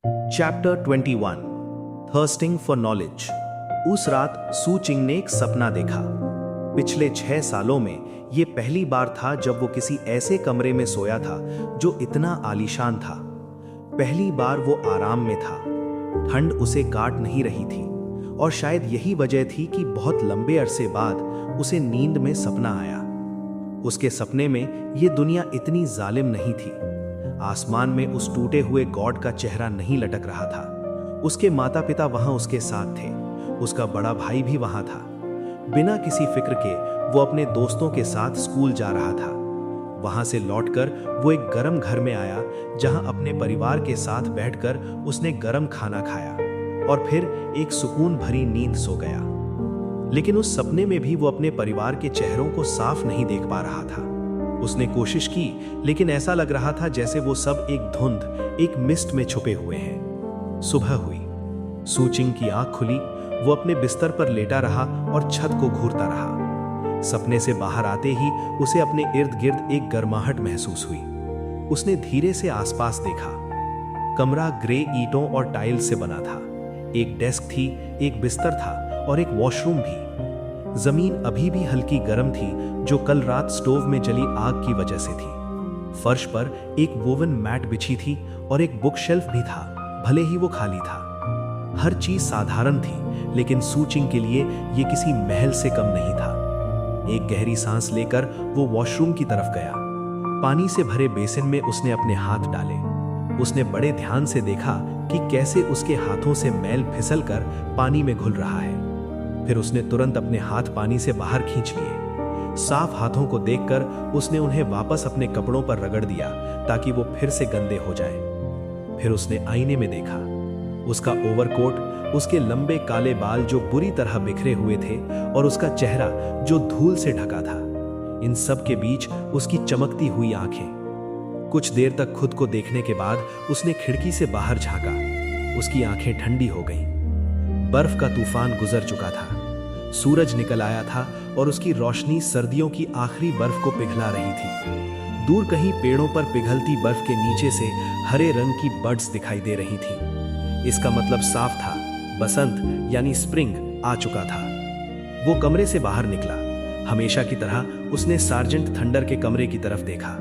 Chapter 21 thirsting for knowledge. उस रात सू चिंग ने एक सपना देखा। पिछले 6 सालों में यह पहली बार था जब वो किसी ऐसे कमरे में सोया था जो इतना आलीशान था। पहली बार वो आराम में था, ठंड उसे काट नहीं रही थी और शायद यही वजह थी कि बहुत लंबे अरसे बाद उसे नींद में सपना आया। उसके सपने में ये दुनिया इतनी जालिम नहीं थी। आसमान में उस टूटे हुए गॉड का चेहरा नहीं लटक रहा था। उसके माता पिता वहां उसके साथ थे, उसका बड़ा भाई भी वहां था। बिना किसी फिक्र के वो अपने दोस्तों के साथ स्कूल जा रहा था। वहां से लौटकर वो एक गरम घर में आया जहां अपने परिवार के साथ बैठकर उसने गरम खाना खाया और फिर एक सुकून भरी नींद सो गया। लेकिन उस सपने में भी वो अपने परिवार के चेहरों को साफ नहीं देख पा रहा था। उसने कोशिश की, लेकिन ऐसा लग रहा था जैसे वो सब एक धुंध, एक मिस्ट में छुपे हुए हैं। सुबह हुई, सू चिंग की आंख खुली। वो अपने बिस्तर पर लेटा रहा और छत को घूरता रहा। सपने से बाहर आते ही उसे अपने इर्द गिर्द एक गर्माहट महसूस हुई। उसने धीरे से आसपास देखा। कमरा ग्रे ईंटों और टाइल से बना था। एक डेस्क थी, एक बिस्तर था और एक वॉशरूम भी। जमीन अभी भी हल्की गर्म थी, जो कल रात स्टोव में जली आग की वजह से थी। फर्श पर एक वोवन मैट बिछी थी और एक बुक शेल्फ भी था, भले ही वो खाली था। हर चीज साधारण थी, लेकिन सू चिंग के लिए ये किसी महल से कम नहीं था। एक गहरी सांस लेकर वो वॉशरूम की तरफ गया। पानी से भरे बेसिन में उसने अपने हाथ डाले। उसने बड़े ध्यान से देखा कि कैसे उसके हाथों से मैल फिसलकर पानी में घुल रहा है। फिर उसने तुरंत अपने हाथ पानी से बाहर खींच लिए। साफ हाथों को देखकर उसने उन्हें वापस अपने कपड़ों पर रगड़ दिया ताकि वो फिर से गंदे हो जाएं। फिर उसने आईने में देखा। उसका ओवरकोट, उसके लंबे काले बाल जो बुरी तरह बिखरे हुए थे और उसका चेहरा जो धूल से ढका था। इन सब के बीच उसकी चमकती हुई आंखें। कुछ देर तक खुद को देखने के बाद उसने खिड़की से बाहर झांका। उसकी आंखें ठंडी हो गईं। बर्फ का तूफान गुजर चुका था। सूरज निकल आया था और उसकी रोशनी सर्दियों की आखिरी बर्फ को पिघला रही थी। दूर कहीं पेड़ों पर पिघलती बर्फ के नीचे से हरे रंग की बर्ड्स दिखाई दे रही थीं। इसका मतलब साफ था, बसंत यानी स्प्रिंग आ चुका था। वो कमरे से बाहर निकला। हमेशा की तरह उसने सार्जेंट थंडर के कमरे की तरफ देखा।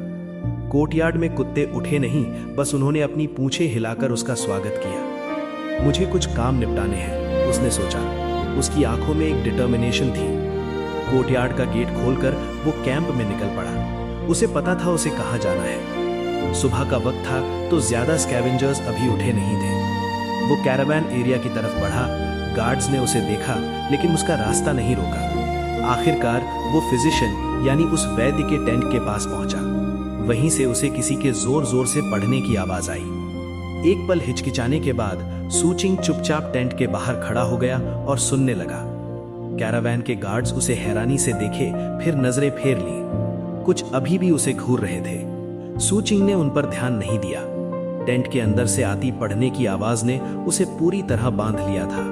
कोर्टयार्ड में कुत्ते उठे नहीं, बस उन्होंने अपनी पूंछें हिलाकर उसका स्वागत किया। मुझे कुछ काम निपटाने हैं, उसने सोचा। उसकी आंखों में एक डिटर्मिनेशन थी। कोर्टयार्ड का गेट खोलकर वो कैंप में निकल पड़ा। उसे पता था उसे कहां जाना है। सुबह का वक्त था तो ज्यादा स्कैवेंजर्स अभी उठे नहीं थे। वो कैरावैन एरिया की तरफ बढ़ा। गार्ड्स ने उसे देखा, लेकिन उसका रास्ता नहीं रोका। आखिरकार वो फिजिशियन यानी उस वैद्य के टेंट के पास पहुंचा। वहीं से उसे किसी के जोर जोर से पढ़ने की आवाज आई। एक पल हिचकिचाने के बाद सू चिंग चुपचाप टेंट के बाहर खड़ा हो गया और सुनने लगा। कैरावैन के गार्ड्स उसे हैरानी से देखे, फिर नजरें फेर ली। कुछ अभी भी उसे घूर रहे थे। सू चिंग ने उन पर ध्यान नहीं दिया। टेंट के अंदर से आती पढ़ने की आवाज ने उसे पूरी तरह बांध लिया था।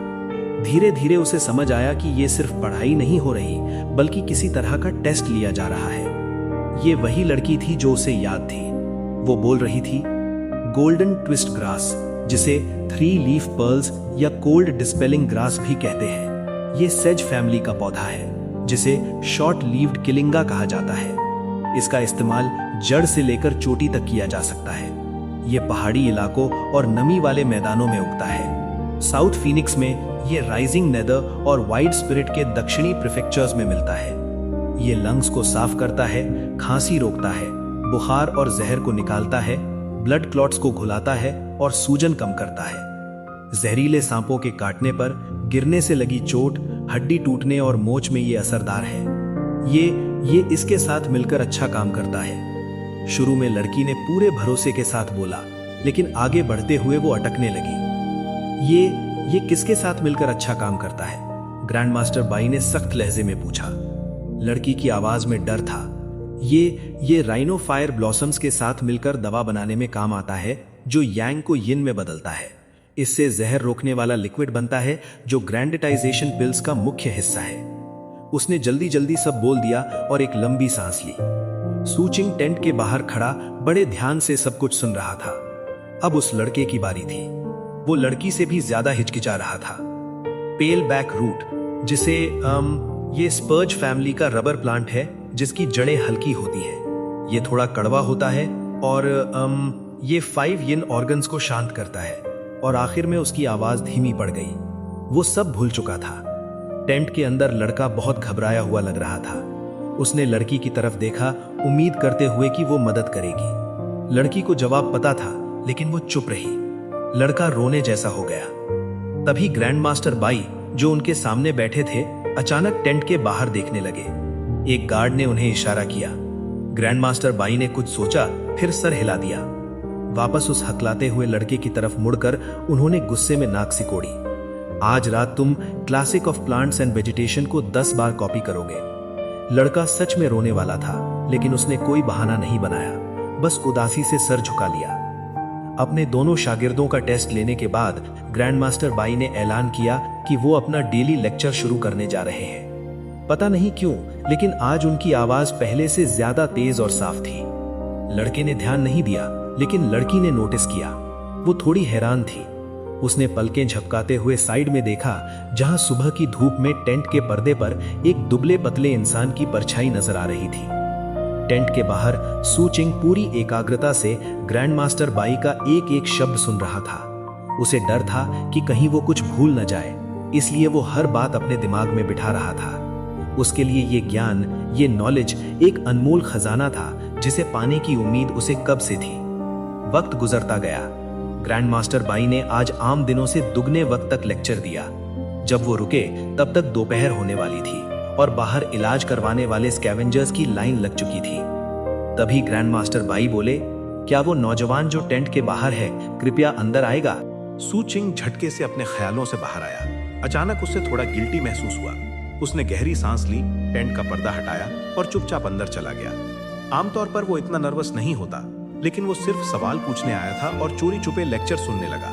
धीरे धीरे उसे समझ आया कि ये सिर्फ पढ़ाई नहीं हो रही, बल्कि किसी तरह का टेस्ट लिया जा रहा है। ये वही लड़की थी जो उसे याद थी। वो बोल रही थी, गोल्डन ट्विस्ट ग्रास, जिसे 3 लीफ पर्ल्स या कोल्ड डिस्पेलिंग ग्रास भी कहते हैं। ये सेज फैमिली का पौधा है, जिसे शॉर्ट लीव्ड किलिंगा कहा जाता है। इसका इस्तेमाल जड़ से लेकर चोटी तक किया जा सकता है। ये पहाड़ी इलाकों और नमी वाले मैदानों में उगता है। साउथ फीनिक्स में ये राइजिंग नेदर और वाइड स्पिरिट के दक्षिणी प्रीफेक्चर्स में मिलता है। ये लंग्स को साफ करता है, खांसी रोकता है, बुखार और जहर को निकालता है, ब्लड क्लॉट्स को घुलाता है और सूजन कम करता है। जहरीले सांपों के काटने पर, गिरने से लगी चोट, हड्डी टूटने और मोच में ये असरदार है। ये इसके साथ मिलकर अच्छा काम करता है। शुरू में लड़की ने पूरे भरोसे के साथ बोला, लेकिन आगे बढ़ते हुए वो अटकने लगी। ये किसके साथ मिलकर अच्छा काम करता है? ग्रैंड मास्टर बाई ने सख्त लहजे में पूछा। लड़की की आवाज में डर था। ये राइनो फायर ब्लॉसम्स के साथ मिलकर दवा बनाने में काम आता है, जो यांग को यिन में बदलता है। इससे जहर रोकने वाला लिक्विड बनता है, जो ग्रैंडिटाइजेशन पिल्स का मुख्य हिस्सा है। उसने जल्दी जल्दी सब बोल दिया और एक लंबी सांस ली। सू चिंग टेंट के बाहर खड़ा बड़े ध्यान से सब कुछ सुन रहा था। अब उस लड़के की बारी थी। वो लड़की से भी ज्यादा हिचकिचा रहा था। पेल बैक रूट, जिसे ये स्पर्ज फैमिली का रबर प्लांट है जिसकी जड़ें हल्की होती हैं। ये थोड़ा कड़वा होता है और ये 5 यिन ऑर्गन्स को शांत करता है। और आखिर में उसकी आवाज धीमी पड़ गई। वो सब भूल चुका था। टेंट के अंदर लड़का बहुत घबराया हुआ लग रहा था। उसने लड़की की तरफ देखा, उम्मीद करते हुए कि वो मदद करेगी। लड़की को जवाब पता था, लेकिन वो चुप रही। लड़का रोने जैसा हो गया। तभी ग्रैंड मास्टर बाई, जो उनके सामने बैठे थे, अचानक टेंट के बाहर देखने लगे। एक गार्ड ने उन्हें इशारा किया। ग्रैंड मास्टर बाई ने कुछ सोचा, फिर सर हिला दिया। वापस उस हकलाते हुए लड़के की तरफ मुड़कर उन्होंने गुस्से में नाक सिकोड़ी। आज रात तुम classic of plants and vegetation को 10 बार कॉपी करोगे। लड़का सच में रोने वाला था, लेकिन उसने कोई बहाना नहीं बनाया, बस उदासी से सर झुका लिया। अपने दोनों शागिर्दों का टेस्ट लेने के बाद ग्रैंड मास्टर बाई ने ऐलान किया कि वो अपना डेली लेक्चर शुरू करने जा रहे हैं। पता नहीं क्यों, लेकिन आज उनकी आवाज पहले से ज्यादा तेज और साफ थी। लड़के ने ध्यान नहीं दिया, लेकिन लड़की ने नोटिस किया। वो थोड़ी हैरान थी। उसने पलकें झपकाते हुए साइड में देखा, जहां सुबह की धूप में टेंट के पर्दे पर एक दुबले पतले इंसान की परछाई नजर आ रही थी। टेंट के बाहर सू चिंग पूरी एकाग्रता से ग्रैंड मास्टर बाई का एक एक शब्द सुन रहा था। उसे डर था कि कहीं वो कुछ भूल न जाए, इसलिए वो हर बात अपने दिमाग में बिठा रहा था। उसके लिए ये ज्ञान, ये नॉलेज एक अनमोल खजाना था जिसे पाने की उम्मीद उसे कब से थी। वक्त गुजरता गया। ग्रैंड मास्टर बाई ने आज आम दिनों से दुगने वक्त तक लेक्चर दिया। जब वो रुके तब तक दोपहर होने वाली थी और बाहर इलाज करवाने वाले स्कैवेंजर्स की लाइन लग चुकी थी। तभी ग्रैंड मास्टर बाई बोले, क्या वो नौजवान जो टेंट के बाहर है कृपया अंदर आएगा? सू चिंग झटके से अपने ख्यालों से बाहर आया। अचानक उसे थोड़ा गिल्टी महसूस हुआ। उसने गहरी सांस ली, टेंट का पर्दा हटाया और चुपचाप अंदर चला गया। आमतौर पर वो इतना नर्वस नहीं होता, लेकिन वो सिर्फ सवाल पूछने आया था और चोरी छुपे लेक्चर सुनने लगा।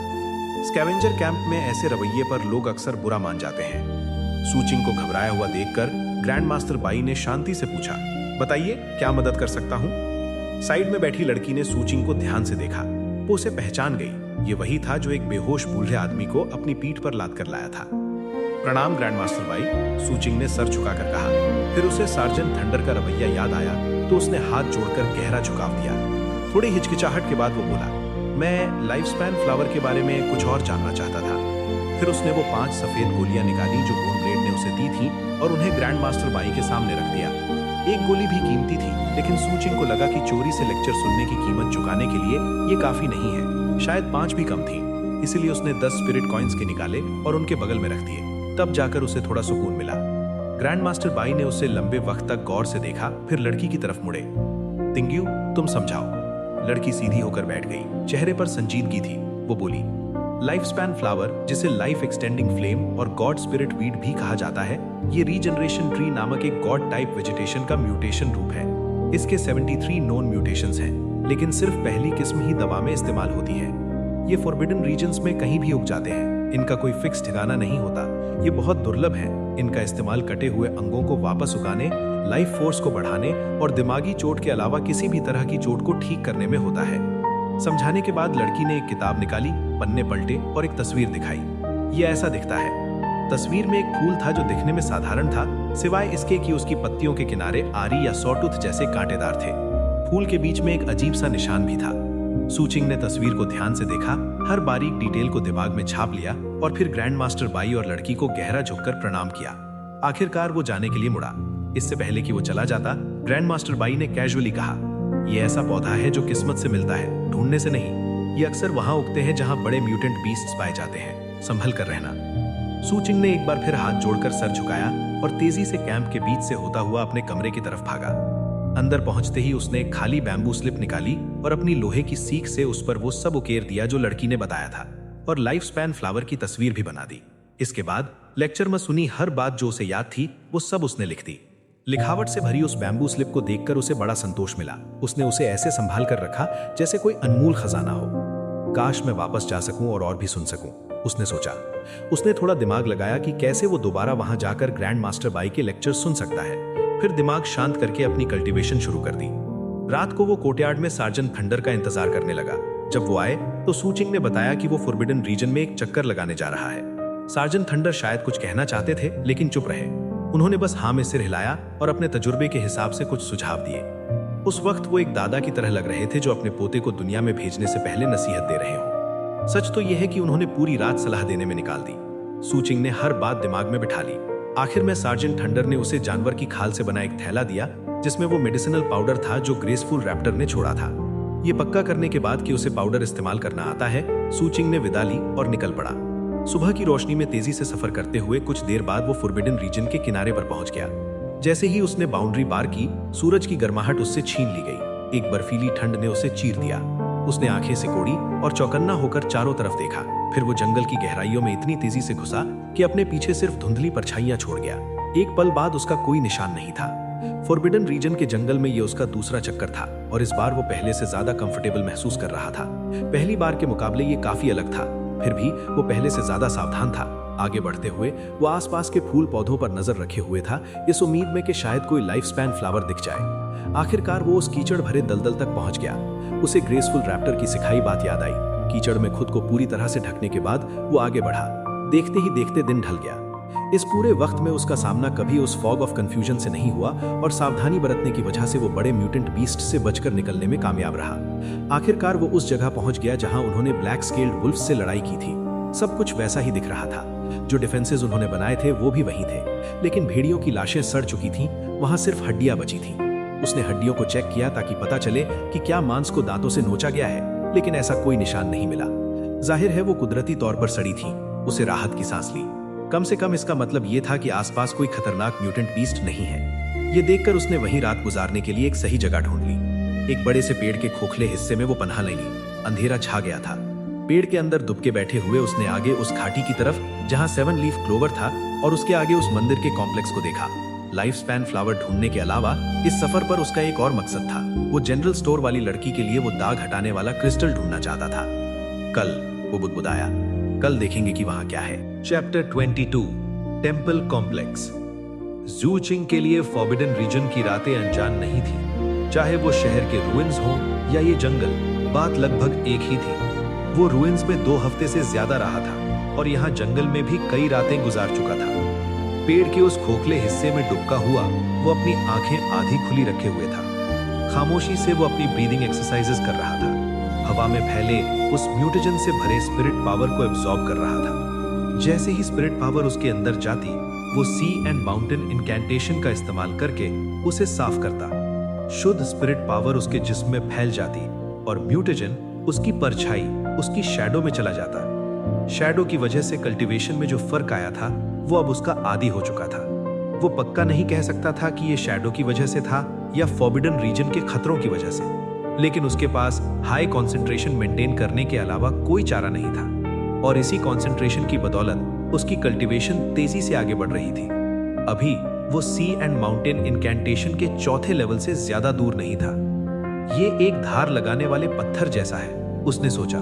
स्कैवेंजर कैंप में ऐसे रवैये पर लोग अक्सर बुरा मान जाते हैं। सू चिंग को घबराया हुआ देखकर ग्रैंड मास्टर बाई ने शांति से पूछा, बताइए क्या मदद कर सकता हूँ? साइड में बैठी लड़की ने सू चिंग को ध्यान से देखा। वो उसे पहचान गई। ये वही था जो एक बेहोश बूढ़े आदमी को अपनी पीठ पर लाद कर लाया था। प्रणाम ग्रैंड मास्टर बाई, सू चिंग ने सर झुकाकर कहा। फिर उसे सार्जेंट थंडर का रवैया याद आया तो उसने हाथ जोड़कर गहरा झुकाव दिया। थोड़ी हिचकिचाहट के बाद वो बोला, मैं लाइफ स्पैन फ्लावर के बारे में कुछ और जानना चाहता था। फिर उसने वो 5 सफेद गोलियां निकाली जो बोन ब्लेड ने उसे दी थी और उन्हें ग्रैंड मास्टर बाई के सामने रख दिया। एक गोली भी कीमती थी, लेकिन सू चिंग को लगा कि चोरी से लेक्चर सुनने की कीमत चुकाने के लिए ये काफी नहीं है। शायद 5 भी कम थी। इसीलिए उसने 10 स्पिरिट कॉइन्स के निकाले और उनके बगल में रख दिए। तब जाकर उसे थोड़ा सुकून मिला। ग्रैंड मास्टर बाई ने उसे लंबे वक्त तक गौर से देखा, फिर लड़की की तरफ मुड़े। तिंग्यू, तुम समझाओ। लड़की सीधी होकर बैठ गई। चेहरे पर संजीदगी थी। वो बोली, लाइफ स्पैन फ्लावर, जिसे लाइफ एक्सटेंडिंग फ्लेम और गॉड स्पिरिट वीड भी कहा जाता है, ये रीजनरेशन ट्री नामक एक गॉड टाइप वेजिटेशन का म्यूटेशन रूप है। इसके 73 नोन म्यूटेशंस हैं, लेकिन सिर्फ पहली किस्म ही दवा में इस्तेमाल होती है। ये फॉरबिडन रीजन्स में कहीं भी उग जाते हैं। इनका कोई फिक्स ठिकाना नहीं होता। ये बहुत दुर्लभ है। इनका इस्तेमाल कटे हुए अंगों को वापस उगाने, लाइफ फोर्स को बढ़ाने और दिमागी चोट के अलावा किसी भी तरह की चोट को ठीक करने में होता है। समझाने के बाद लड़की ने एक किताब निकाली, पन्ने पलटे और एक तस्वीर दिखाई। ये ऐसा दिखता है। तस्वीर में एक फूल था जो दिखने में साधारण था, सिवाय इसके कि उसकी पत्तियों के किनारे आरी या सॉटूथ जैसे कांटेदार थे। फूल के बीच में एक अजीब सा निशान भी था। सू चिंग ने तस्वीर को ध्यान से देखा, हर बारीक डिटेल को दिमाग में छाप लिया और फिर ग्रैंड मास्टर बाई और लड़की को गहरा झुककर प्रणाम किया। आखिरकार वो जाने के लिए मुड़ा। इससे पहले कि वो चला जाता, ग्रैंड मास्टर बाई ने कैजुअली कहा, ये ऐसा पौधा है जो किस्मत से मिलता है, ढूंढने से नहीं। ये अक्सर वहां उगते हैं जहां बड़े म्यूटेंट बीस्ट्स पाए जाते हैं। संभल कर रहना। सू चिंग ने एक बार फिर हाथ जोड़कर सर झुकाया और तेजी से कैंप के बीच से होता हुआ अपने कमरे की तरफ भागा। अंदर पहुंचते ही उसने एक खाली बैम्बू स्लिप निकाली और अपनी लोहे की सीख से उस पर वो सब उकेर दिया जो लड़की ने बताया था, और लाइफ स्पैन फ्लावर की तस्वीर भी बना दी। इसके बाद लेक्चर में सुनी हर बात जो उसे याद थी वो सब उसने लिख दी। लिखावट से भरी उस बैम्बू स्लिप को देखकर उसे बड़ा संतोष मिला। उसने उसे ऐसे संभाल कर रखा जैसे कोई अनमोल खजाना हो। काश मैं वापस जा सकूं और भी सुन सकूं, उसने सोचा। उसने थोड़ा दिमाग लगाया कि कैसे वो दोबारा वहां जाकर ग्रैंड मास्टर बाई के लेक्चर सुन सकता है। फिर दिमाग शांत करके अपनी कल्टीवेशन शुरू कर दी। रात को वो कोर्टयार्ड में सार्जेंट थंडर का इंतजार करने लगा। जब वो आए तो सूचिंग ने बताया कि वो फॉरबिडन रीजन में एक चक्कर लगाने जा रहा है। सार्जेंट थंडर शायद कुछ कहना चाहते थे लेकिन चुप रहे। उन्होंने बस हाँ में सिर हिलाया और अपने तजुर्बे के हिसाब से कुछ सुझाव दिए। उस वक्त वो एक दादा की तरह लग रहे थे जो अपने पोते को दुनिया में भेजने से पहले नसीहत दे रहे हो। सच तो यह है कि उन्होंने पूरी रात सलाह देने में निकाल दी। सूचिंग ने हर बात दिमाग में बिठा ली। आखिर में सार्जेंट थंडर ने उसे जानवर की खाल से बना एक थैला दिया जिसमें वो मेडिसिनल पाउडर था जो ग्रेसफुल रैप्टर ने छोड़ा था। ये पक्का करने के बाद कि उसे पाउडर इस्तेमाल करना आता है, सूचिंग ने विदा ली और निकल पड़ा। सुबह की रोशनी में तेजी से सफर करते हुए कुछ देर बाद वो फॉरबिडन रीजन के किनारे पर पहुंच गया। जैसे ही उसने बाउंड्री पार की, सूरज की गर्माहट उससे छीन ली गई। एक बर्फीली ठंड ने उसे चीर दिया। उसने आंखें सिकोड़ी और चौकन्ना होकर चारों तरफ देखा। फिर वो जंगल की गहराइयों में इतनी तेजी से घुसा कि अपने पीछे सिर्फ धुंधली परछाइयां छोड़ गया। एक पल बाद उसका कोई निशान नहीं था। फॉरबिडन रीजन के जंगल में ये उसका दूसरा चक्कर था और इस बार वो पहले से ज्यादा कंफर्टेबल महसूस कर रहा था। पहली बार के मुकाबले ये काफी अलग था, फिर भी वो पहले से ज्यादा सावधान था। आगे बढ़ते हुए वो आसपास के फूल पौधों पर नजर रखे हुए था, इस उम्मीद में कि शायद कोई लाइफ स्पैन फ्लावर दिख जाए। आखिरकार वो उस कीचड़ भरे दलदल तक पहुंच गया। उसे ग्रेसफुल रैप्टर की सिखाई बात याद आई। कीचड़ में खुद को पूरी तरह से ढकने के बाद वो आगे बढ़ा। देखते ही देखते दिन ढल गया। इस पूरे वक्त में उसका सामना कभी उस फॉग ऑफ कंफ्यूजन से नहीं हुआ और सावधानी बरतने की वजह से वो बड़े म्यूटेंट बीस्ट से बचकर निकलने में कामयाब रहा। आखिरकार वो उस जगह पहुंच गया जहां उन्होंने ब्लैक स्केल्ड वुल्फ से लड़ाई की थी। सब कुछ वैसा ही दिख रहा था। जो डिफेंसेस उन्होंने बनाए थे वो भी वही थे, लेकिन भेड़ियों की लाशें सड़ चुकी थीं, वहां सिर्फ हड्डियां बची थीं। उसने हड्डियों को चेक किया ताकि पता चले कि क्या मांस को दांतों से नोचा गया है, लेकिन ऐसा कोई निशान नहीं मिला। जाहिर है वो कुदरती तौर पर सड़ी थी। उसे राहत की सांस ली। कम से कम इसका मतलब ये था कि आसपास कोई खतरनाक म्यूटेंट बीस्ट नहीं है। ये देखकर उसने वहीं रात गुजारने के लिए एक सही जगह ढूंढ ली। एक बड़े से पेड़ के खोखले हिस्से में वो पनाह ले ली। अंधेरा छा गया था। पेड़ के अंदर दुबके बैठे हुए उसने आगे उस घाटी की तरफ जहां 7 लीफ क्लोवर था और उसके आगे उस मंदिर के कॉम्प्लेक्स को देखा। लाइफ स्पैन फ्लावर ढूंढने के अलावा इस सफर पर उसका एक और मकसद था। वो जनरल स्टोर वाली लड़की के लिए वो दाग हटाने वाला क्रिस्टल ढूंढना चाहता था। कल, वो बुदबुदाया, कल देखेंगे कि वहां क्या है। Chapter 22 temple complex. जूचिंग के लिए फॉरबिडन रीजन की रातें अनजान नहीं थी। चाहे वो शहर के रुइंस हों या ये जंगल, बात लगभग एक ही थी। वो रुइंस में 2 हफ्ते से ज्यादा रहा था और यहाँ जंगल में भी कई रातें गुजार चुका था। पेड़ के उस खोखले हिस्से में डुबका हुआ वो अपनी आंखें आधी खुली रखे हुए था। खामोशी से वो अपनी ब्रीदिंग एक्सरसाइजेस कर रहा था। हवा में फैले उस म्यूटेजन से भरे स्पिरिट पावर को एब्जॉर्ब कर रहा था। जैसे ही स्पिरिट पावर उसके अंदर जाती, वो सी एंड माउंटेन इनकैंटेशन का इस्तेमाल करके उसे साफ करता। शुद्ध स्पिरिट पावर उसके जिस्म में फैल जाती और म्यूटेजन, उसकी परछाई, उसकी शैडो में चला जाता। शैडो की वजह से कल्टीवेशन में जो फर्क आया था वो अब उसका आदी हो चुका था। वो पक्का नहीं कह सकता था कि ये शैडो की वजह से था या फॉरबिडन रीजन के खतरों की वजह से, लेकिन उसके पास हाई कंसंट्रेशन मेंटेन करने के अलावा कोई चारा नहीं था और इसी कंसंट्रेशन की बदौलत उसकी कल्टीवेशन तेजी से आगे बढ़ रही थी। अभी वो सी एंड माउंटेन इनकैंटेशन के चौथे लेवल से ज्यादा दूर नहीं था। ये एक धार लगाने वाले पत्थर जैसा है, उसने सोचा।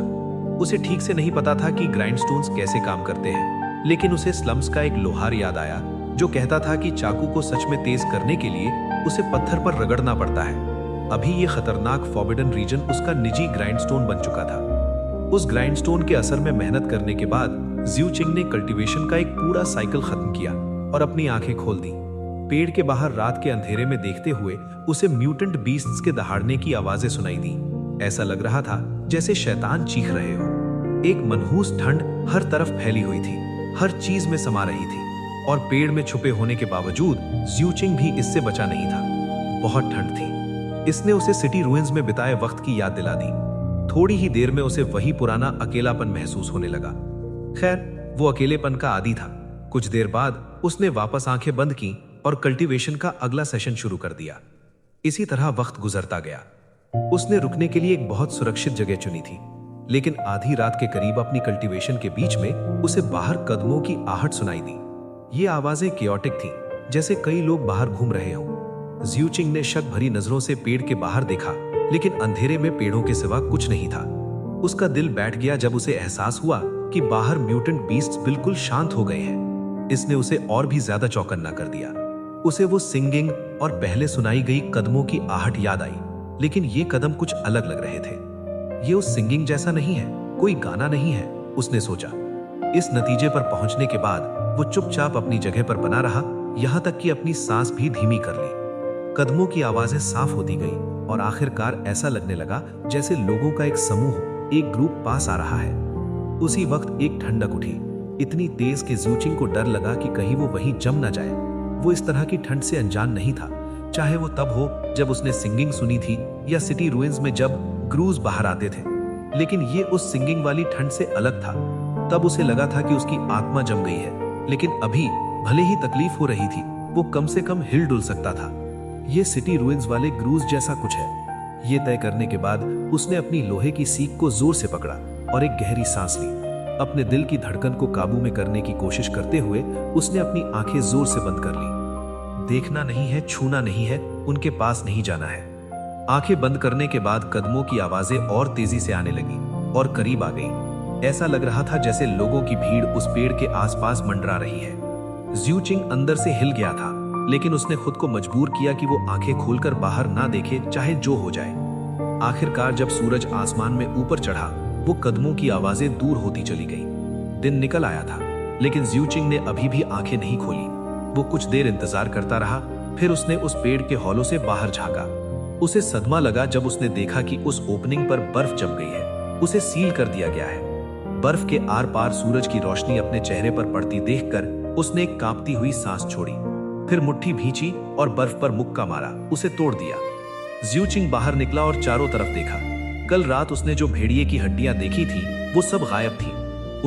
उसे ठीक से नहीं पता था कि ग्राइंडस्टोन्स कैसे काम करते हैं, लेकिन उसे स्लम्स का एक लोहार याद आया जो कहता था कि चाकू को सच में तेज करने के लिए उसे पत्थर पर रगड़ना पड़ता है। अभी ये खतरनाक फॉरबिडन रीजन उसका निजी ग्राइंडस्टोन बन चुका था। उस ग्राइंडस्टोन के असर में मेहनत करने के बाद ज़्यूचिंग ने कल्टीवेशन का एक पूरा साइकिल खत्म किया और अपनी आंखें खोल दी। पेड़ के बाहर रात के अंधेरे में देखते हुए उसे म्यूटेंट बीस्ट्स के दहाड़ने की आवाजें सुनाई दी। ऐसा लग रहा था जैसे शैतान चीख रहे हो। एक मनहूस ठंड हर तरफ फैली हुई थी, हर चीज में समा रही थी और पेड़ में छुपे होने के बावजूद ज़्यूचिंग भी इससे बचा नहीं था। बहुत ठंड थी। इसने उसे सिटी रुइंस में बिताए वक्त की याद दिला दी। थोड़ी ही देर में उसे वही पुराना अकेलापन महसूस होने लगा। खैर, वो अकेलेपन का आदी था। कुछ देर बाद उसने वापस आंखें बंद की और कल्टीवेशन का अगला सेशन शुरू कर दिया। इसी तरह वक्त गुजरता गया। उसने रुकने के लिए एक बहुत सुरक्षित जगह चुनी थी, लेकिन आधी रात के करीब अपनी कल्टीवेशन के बीच में उसे बाहर कदमों की आहट सुनाई दी। ये आवाजें केओटिक थीं, जैसे कई लोग बाहर घूम रहे हों। ज़्यूचिंग ने शक भरी नजरों से पेड़ के बाहर देखा, लेकिन अंधेरे में पेड़ों के सिवा कुछ नहीं था। उसका दिल बैठ गया जब उसे एहसास हुआ कि बाहर म्यूटेंट बीस्ट्स बिल्कुल शांत हो गए हैं। इसने उसे और भी ज्यादा चौकन्ना कर दिया। उसे वो सिंगिंग और पहले सुनाई गई कदमों की आहट याद आई, लेकिन ये कदम कुछ अलग लग रहे थे। ये उस सिंगिंग जैसा नहीं है, कोई गाना नहीं है, उसने सोचा। इस नतीजे पर पहुंचने के बाद वो चुपचाप अपनी जगह पर बना रहा, यहां तक कि अपनी सांस भी धीमी कर ली। कदमों की आवाजें साफ होती गई और आखिरकार ऐसा लगने लगा जैसे लोगों का एक समूह, एक ग्रुप पास आ रहा है। उसी वक्त एक ठंडक उठी, इतनी तेज कि ज़्यूचिंग को डर लगा कि कहीं वो वहीं जम न जाए। वो इस तरह की ठंड से अनजान नहीं था, चाहे वो तब हो जब उसने सिंगिंग सुनी थी या सिटी रुइंस में जब क्रूज बाहर आते थे। लेकिन ये उस सिंगिंग वाली ठंड से अलग था। तब उसे लगा था कि उसकी आत्मा जम गई है, लेकिन अभी भले ही तकलीफ हो रही थी, वो कम से कम हिल डुल सकता था। ये सिटी रुइंस वाले क्रूज जैसा कुछ है। ये तय करने के बाद उसने अपनी लोहे की सीख को जोर से पकड़ा और एक गहरी सांस ली। अपने दिल की धड़कन को काबू में करने की कोशिश करते हुए उसने अपनी आंखें जोर से बंद कर ली। देखना नहीं है, छूना नहीं है, उनके पास नहीं जाना है। आंखें बंद करने के बाद कदमों की आवाजें और तेजी से आने लगी और करीब आ गई। ऐसा लग रहा था जैसे लोगों की भीड़ उस पेड़ के आसपास मंडरा रही है। ज़्यूचिंग अंदर से हिल गया था, लेकिन उसने खुद को मजबूर किया कि वो आंखें खोलकर बाहर ना देखे, चाहे जो हो जाए। आखिरकार जब सूरज आसमान में ऊपर चढ़ा, वो कदमों की आवाजें दूर होती चली गई। दिन निकल आया था, लेकिन ज़्यूचिंग ने अभी भी आंखें नहीं खोली। वो कुछ देर इंतजार करता रहा, फिर उसने उस पेड़ के हौलों से बाहर झांका। उसे सदमा लगा जब उसने देखा कि उस ओपनिंग पर बर्फ जम गई है, उसे सील कर दिया गया है। बर्फ के आर पार सूरज की रोशनी अपने चेहरे पर पड़ती देखकर उसने एक कांपती हुई सांस छोड़ी, फिर मुट्ठी भींची और बर्फ पर मुक्का मारा, उसे तोड़ दिया। ज़्यूचिंग बाहर निकला और चारों तरफ देखा। कल रात उसने जो भेड़िए की हड्डियां देखी थी, वो सब गायब थी।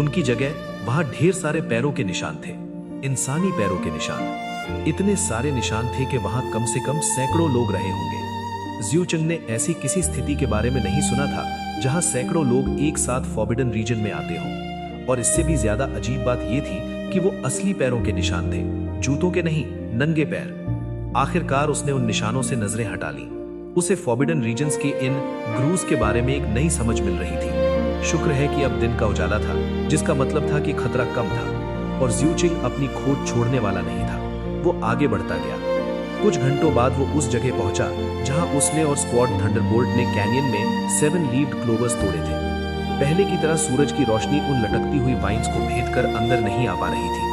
उनकी जगह वहां ढेर सारे पैरों के निशान थे, इंसानी पैरों के निशान। इतने सारे निशान थे कि वहां कम से कम सैकड़ों लोग रहे होंगे। ज़्यूचिंग ने ऐसी किसी स्थिति के बारे में नहीं सुना था जहां सैकड़ों लोग एक साथ फॉरबिडन रीजन में आते हों। और इससे भी ज्यादा अजीब बात यह थी कि वो असली पैरों के निशान थे, जूतों के नहीं, नंगे पैर। आखिरकार उसने उन निशानों से नजरें हटा ली। उसे फॉरबिडन रीजन्स के इन ग्रूज के बारे में एक नई समझ मिल रही थी। शुक्र है कि अब दिन का उजाला था, जिसका मतलब था कि खतरा कम था और ज़्यूचिंग अपनी खोज छोड़ने वाला नहीं था। वो आगे बढ़ता गया। कुछ घंटों बाद वो उस जगह पहुंचा जहां उसने और स्क्वाड थंडरबोल्ट ने कैनियन में 7 लीव्ड क्लोवर्स तोड़े थे। पहले की तरह सूरज की रोशनी उन लटकती हुई वाइन्स को भेदकर अंदर नहीं आ पा रही थी।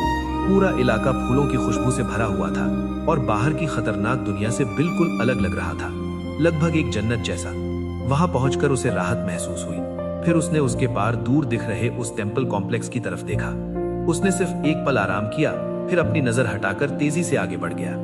पूरा इलाका फूलों की खुशबू से भरा हुआ था और बाहर की खतरनाक दुनिया से बिल्कुल अलग लग रहा था, लगभग एक जन्नत जैसा। वहां पहुंचकर उसे राहत महसूस हुई। फिर उसने उसके पार दूर दिख रहे उस टेम्पल कॉम्प्लेक्स की तरफ देखा। उसने सिर्फ एक पल आराम किया, फिर अपनी नजर हटाकर तेजी से आगे बढ़ गया।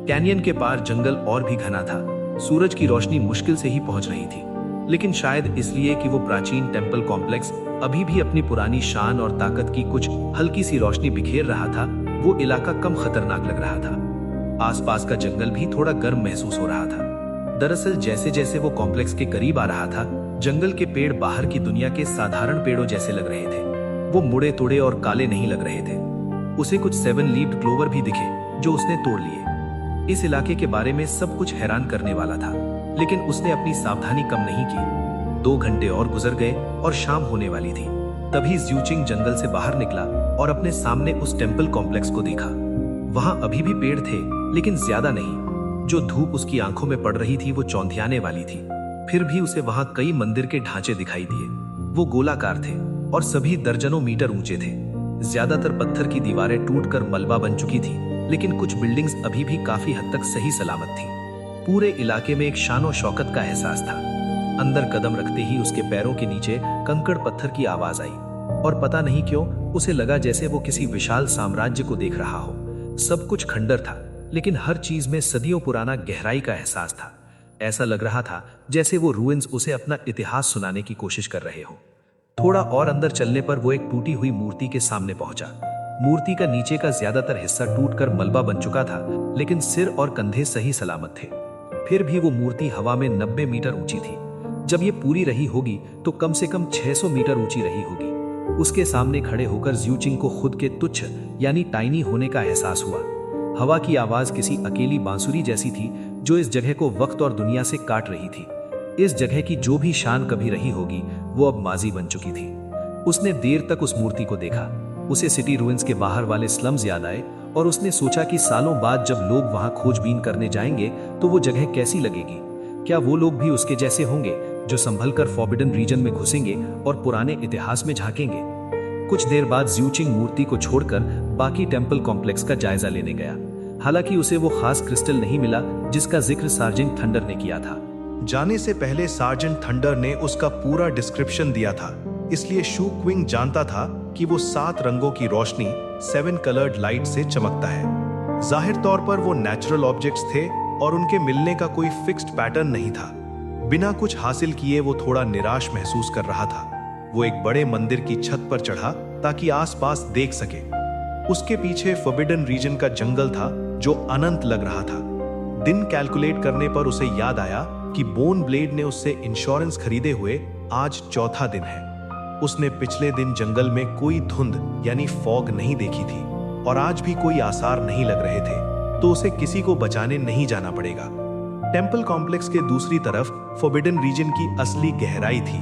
कैनियन के पार जंगल और भी घना था। सूरज की रोशनी मुश्किल से ही पहुंच रही थी, लेकिन शायद इसलिए कि वो प्राचीन टेम्पल कॉम्प्लेक्स अभी भी अपनी पुरानी शान और ताकत की कुछ हल्की सी रोशनी बिखेर रहा था, वो इलाका कम खतरनाक लग रहा था। आसपास का जंगल भी थोड़ा गर्म महसूस हो रहा था। दरअसल जैसे जैसे वो कॉम्प्लेक्स के करीब आ रहा था, जंगल के पेड़ बाहर की दुनिया के साधारण पेड़ों जैसे लग रहे थे। वो मुड़े तोड़े और काले नहीं लग रहे थे। उसे कुछ 7 लीव्ड क्लोवर भी दिखे जो उसने तोड़ लिए। इस इलाके के बारे में सब कुछ हैरान करने वाला था, लेकिन उसने अपनी सावधानी कम नहीं की। 2 घंटे और गुजर गए और शाम होने वाली थी। तभी ज़्यूचिंग जंगल से बाहर निकला और अपने सामने उस टेम्पल कॉम्प्लेक्स को देखा। वहां अभी भी पेड़ थे, लेकिन ज्यादा नहीं। जो धूप उसकी आंखों में पड़ रही थी वो चौंधियाने वाली थी। फिर भी उसे वहां कई मंदिर के ढांचे दिखाई दिए। वो गोलाकार थे और सभी दर्जनों मीटर ऊंचे थे। ज्यादातर पत्थर की दीवारें टूटकर मलबा बन चुकी थी, लेकिन कुछ बिल्डिंग्स अभी भी काफी हद तक सही सलामत थी। पूरे इलाके में एक शानो शौकत का एहसास था। अंदर कदम रखते ही उसके पैरों के नीचे कंकड़ पत्थर की आवाज आई और पता नहीं क्यों उसे लगा जैसे वो किसी विशाल साम्राज्य को देख रहा हो। सब कुछ खंडर था, लेकिन हर चीज में सदियों पुराना गहराई का एहसास था। ऐसा लग रहा था जैसे वो रूइंस उसे अपना इतिहास सुनाने की कोशिश कर रहे हो। थोड़ा और अंदर चलने पर वो एक टूटी हुई मूर्ति के सामने पहुंचा। मूर्ति का नीचे का ज्यादातर हिस्सा टूटकर मलबा बन चुका था, लेकिन सिर और कंधे सही सलामत थे। फिर भी वो मूर्ति हवा में 90 मीटर ऊंची थी। जब ये पूरी रही होगी तो कम से कम 600 मीटर ऊंची रही होगी। उसके सामने खड़े होकर ज़्यूचिंग को खुद के तुच्छ यानी टाइनी होने का एहसास हुआ। हवा की आवाज किसी अकेली बांसुरी जैसी थी जो इस जगह को वक्त और दुनिया से काट रही थी। इस जगह की जो भी शान कभी रही होगी वो अब माजी बन चुकी थी। उसने देर तक उस मूर्ति को देखा। उसे सिटी रूइंस के बाहर वाले स्लम्स याद आए और उसने सोचा कि सालों बाद जब लोग वहां खोजबीन करने जाएंगे तो वो जगह कैसी लगेगी। क्या वो लोग भी उसके जैसे होंगे जो संभलकर फॉरबिडन रीजन में घुसेंगे और पुराने इतिहास में झांकेंगे। कुछ देर बाद ज़्यूचिंग मूर्ति को छोड़कर बाकी टेम्पल कॉम्प्लेक्स का जायजा लेने गया। हालांकि उसे वो खास क्रिस्टल नहीं मिला जिसका जिक्र सार्जेंट थंडर ने किया था। जाने से पहले सार्जेंट थंडर ने उसका पूरा डिस्क्रिप्शन दिया था, इसलिए शू क्विंग जानता था कि वो 7 रंगों की रोशनी 7 कलर्ड लाइट से चमकता है। जाहिर तौर पर वो नेचुरल ऑब्जेक्ट्स थे और उनके मिलने का कोई फिक्स्ड पैटर्न नहीं था। बिना कुछ हासिल किए वो थोड़ा निराश महसूस कर रहा था। वो एक बड़े मंदिर की छत पर चढ़ा ताकि आसपास देख सके। उसके पीछे फॉरबिडन रीजन का जंगल था जो अनंत लग रहा था। दिन कैलकुलेट करने पर उसे याद आया कि बोन ब्लेड ने उससे इंश्योरेंस खरीदे हुए आज चौथा दिन है। उसने पिछले दिन जंगल में कोई धुंध यानी फॉग नहीं देखी थी और आज भी कोई आसार नहीं लग रहे थे, तो उसे किसी को बचाने नहीं जाना पड़ेगा। टेम्पल कॉम्प्लेक्स के दूसरी तरफ फॉरबिडन रीजन की असली गहराई थी।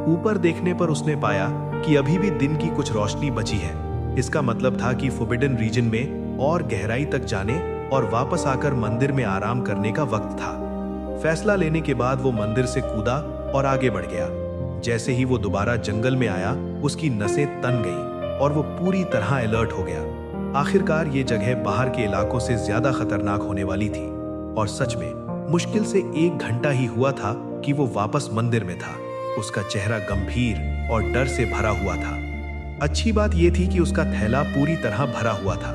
ऊपर देखने पर उसने पाया कि अभी भी दिन की कुछ रोशनी बची है। इसका मतलब था कि फॉरबिडन रीजन में और गहराई तक जाने और वापस आकर मंदिर में आराम करने का वक्त था। फैसला लेने के बाद वो मंदिर से कूदा और आगे बढ़ गया। जैसे ही वो दोबारा जंगल में आया, उसकी नसें तन गईं और वो पूरी तरह अलर्ट हो गया। आखिरकार ये जगह बाहर के इलाकों से ज्यादा खतरनाक होने वाली थी और सच में मुश्किल से 1 घंटा ही हुआ था कि वो वापस मंदिर में था। उसका चेहरा गंभीर और डर से भरा हुआ था। अच्छी बात यह थी कि उसका थैला पूरी तरह भरा हुआ था।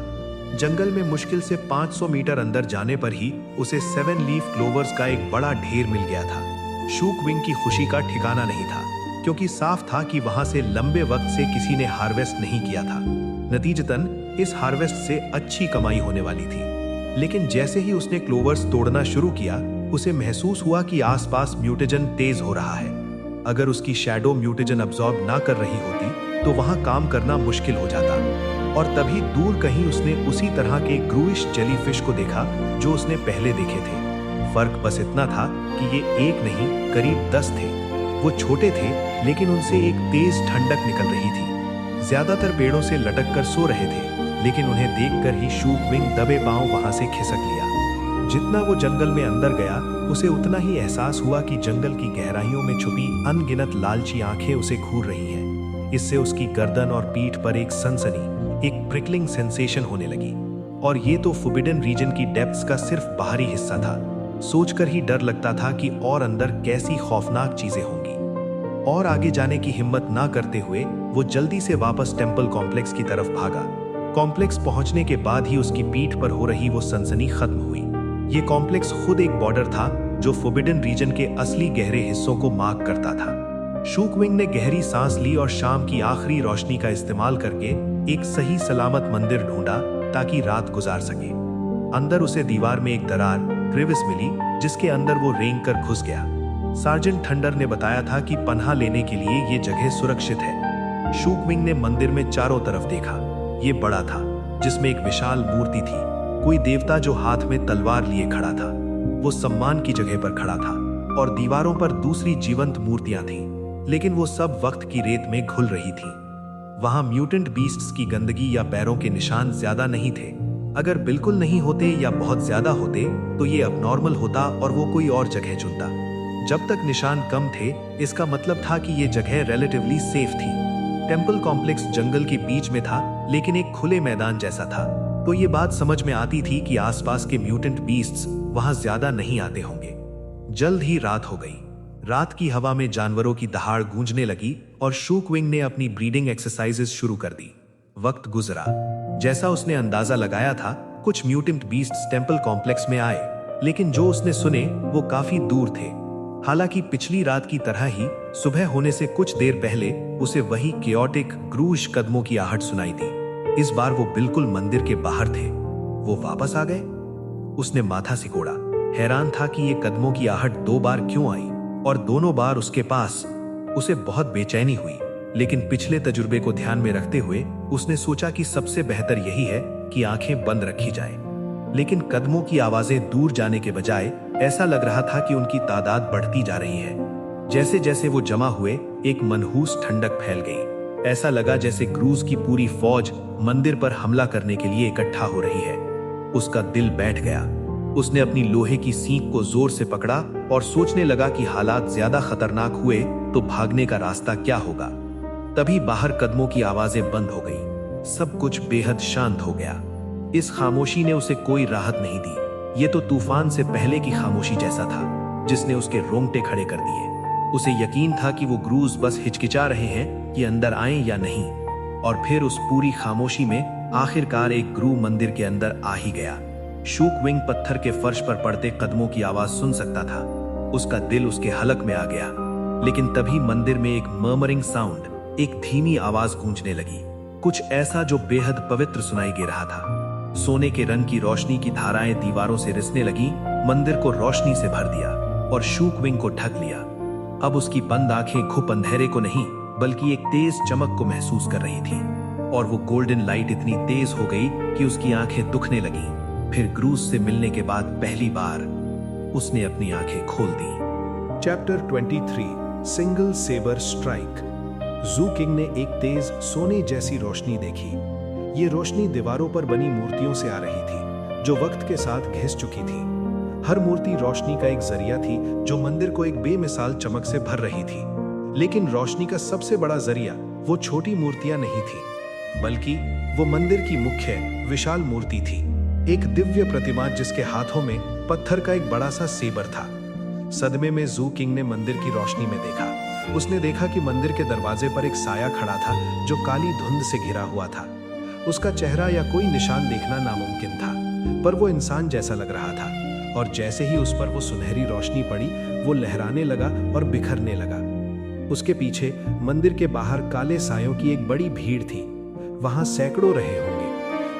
जंगल में मुश्किल से 500 मीटर अंदर जाने पर ही उसे 7 लीफ क्लोवर्स का एक बड़ा ढेर मिल गया था। शू क्विंग की खुशी का ठिकाना नहीं था, क्योंकि साफ था कि वहां से लंबे वक्त से किसी ने हार्वेस्ट नहीं किया था। नतीजतन इस हार्वेस्ट से अच्छी कमाई होने वाली थी। लेकिन जैसे ही उसने क्लोवर्स तोड़ना शुरू किया, उसे महसूस हुआ कि आसपास म्यूटेजन तेज हो रहा है। अगर उसकी शैडो म्यूटेजन अब्सॉर्ब ना कर रही होती तो वहां काम करना मुश्किल हो जाता। और तभी दूर कहीं उसने उसी तरह के ग्रूइश जेलीफिश को देखा जो उसने पहले देखे थे। फर्क बस इतना था कि ये एक नहीं, करीब 10 थे। वो छोटे थे, लेकिन उनसे एक तेज ठंडक निकल रही थी। ज्यादातर पेड़ों से लटक कर सो रहे थे, लेकिन उन्हें देखकर ही शू क्विंग दबे पांव वहां से खिसक लिया। जितना वो जंगल में अंदर गया, उसे उतना ही एहसास हुआ कि जंगल की गहराइयों में छुपी अनगिनत लालची आंखें उसे घूर रही हैं। इससे उसकी गर्दन और पीठ पर एक सनसनी, एक प्रिकलिंग सेंसेशन होने लगी। और ये तो फॉरबिडन रीजन की डेप्थ्स का सिर्फ बाहरी हिस्सा था। सोचकर ही डर लगता था कि और अंदर कैसी खौफनाक चीजें होंगी। और आगे जाने की हिम्मत ना करते हुए वो जल्दी से वापस टेम्पल कॉम्प्लेक्स की तरफ भागा। कॉम्प्लेक्स पहुंचने के बाद ही उसकी पीठ पर हो रही वो सनसनी खत्म हुई। ये कॉम्प्लेक्स खुद एक बॉर्डर था जो फॉरबिडन रीजन के असली गहरे हिस्सों को मार्क करता था। शू क्विंग ने गहरी सांस ली और शाम की आखिरी रोशनी का इस्तेमाल करके एक सही सलामत मंदिर ढूंढा ताकि रात गुजार सके। अंदर उसे दीवार में एक दरार, क्रिविस मिली, जिसके अंदर वो रेंग कर घुस गया। सार्जेंट थंडर ने बताया था कि पनाह लेने के लिए ये जगह सुरक्षित है। शू क्विंग ने मंदिर में चारों तरफ देखा। ये बड़ा था, जिसमें एक विशाल मूर्ति थी, कोई देवता जो हाथ में तलवार लिए खड़ा था। वो सम्मान की जगह पर खड़ा था और दीवारों पर दूसरी जीवंत मूर्तियां थीं, लेकिन वो सब वक्त की रेत में घुल रही थीं। वहां म्यूटेंट बीस्ट्स की गंदगी या पैरों के निशान ज्यादा नहीं थे। अगर बिल्कुल नहीं होते या बहुत ज्यादा होते तो ये अबनॉर्मल होता और वो कोई और जगह चुनता। जब तक निशान कम थे, इसका मतलब था कि ये जगह रिलेटिवली सेफ थी। टेम्पल कॉम्प्लेक्स जंगल के बीच में था, लेकिन एक खुले मैदान जैसा था, तो ये बात समझ में आती थी कि आसपास के म्यूटेंट बीस्ट्स वहां ज्यादा नहीं आते होंगे। जल्द ही रात हो गई। रात की हवा में जानवरों की दहाड़ गूंजने लगी और शू क्विंग ने अपनी ब्रीडिंग एक्सरसाइजेस शुरू कर दी। वक्त गुजरा। जैसा उसने अंदाजा लगाया था, कुछ म्यूटेंट बीस्ट्स टेम्पल कॉम्प्लेक्स में आए, लेकिन जो उसने सुने वो काफी दूर थे। हालांकि पिछली रात की तरह ही सुबह होने से कुछ देर पहले उसे वही केओटिक ग्रूश कदमों की आहट सुनाई दी। इस बार वो बिल्कुल मंदिर के बाहर थे। वो वापस आ गए? उसने माथा सिकोड़ा। हैरान था कि ये कदमों की आहट 2 बार क्यों आई और दोनों बार उसके पास। उसे बहुत बेचैनी हुई, लेकिन पिछले तजुर्बे को ध्यान में रखते हुए उसने सोचा कि सबसे बेहतर यही है कि आंखें बंद रखी जाएं। लेकिन कदमों की आवाजें दूर जाने के बजाय ऐसा लग रहा था कि उनकी तादाद बढ़ती जा रही है। जैसे जैसे वो जमा हुए, एक मनहूस ठंडक फैल गई। ऐसा लगा जैसे क्रूज की पूरी फौज मंदिर पर हमला करने के लिए इकट्ठा हो रही है। उसका दिल बैठ गया। उसने अपनी लोहे की सींग को जोर से पकड़ा और सोचने लगा कि हालात ज्यादा खतरनाक हुए तो भागने का रास्ता क्या होगा। तभी बाहर कदमों की आवाजें बंद हो गई। सब कुछ बेहद शांत हो गया। इस खामोशी ने उसे कोई राहत नहीं दी। ये तो तूफान से पहले की खामोशी जैसा था, जिसने उसके रोंगटे खड़े कर दिए। उसे यकीन था कि वो ग्रूज बस हिचकिचा रहे हैं कि अंदर आएं या नहीं। और फिर उस पूरी खामोशी में आखिरकार एक ग्रू मंदिर के अंदर आ ही गया। शूक विंग पत्थर के फर्श पर पड़ते कदमों की आवाज सुन सकता था। उसका दिल उसके हलक में आ गया। लेकिन तभी मंदिर में एक मर्मरिंग साउंड, एक धीमी आवाज गूंजने लगी। कुछ ऐसा जो बेहद पवित्र सुनाई दे रहा था। सोने के रंग की रोशनी की धाराएं दीवारों से रिसने लगी, मंदिर को रोशनी से भर दिया और शूक विंग को ढक लिया। अब उसकी बंद आंखें घुप अंधेरे को नहीं बल्कि एक तेज चमक को महसूस कर रही थी। और वो गोल्डन लाइट इतनी तेज हो गई कि उसकी आंखें दुखने लगी। फिर ग्रूज से मिलने के बाद पहली बार उसने अपनी आंखें खोल दी। Chapter 23 single sabre strike. जू किंग ने एक तेज सोने जैसी रोशनी देखी। ये रोशनी दीवारों पर बनी मूर्तियों से आ रही थी, जो वक्त के साथ घिस चुकी थी। हर मूर्ति रोशनी का एक जरिया थी, जो मंदिर को एक बेमिसाल चमक से भर रही थी। लेकिन रोशनी का सबसे बड़ा जरिया वो छोटी मूर्तियां नहीं थी, बल्कि वो मंदिर की मुख्य विशाल मूर्ति थी। एक दिव्य प्रतिमा जिसके हाथों में पत्थर का एक बड़ा सा सेबर था। सदमे में जू किंग ने मंदिर की रोशनी में देखा। उसने देखा कि मंदिर के दरवाजे पर एक साया खड़ा था, जो काली धुंध से घिरा हुआ था। उसका चेहरा या कोई निशान देखना नामुमकिन था, पर वो इंसान जैसा लग रहा था। और जैसे ही उस पर वो सुनहरी रोशनी पड़ी, वो लहराने लगा और बिखरने लगा। उसके पीछे मंदिर के बाहर काले सायों की एक बड़ी भीड़ थी। वहां सैकड़ों रहे होंगे।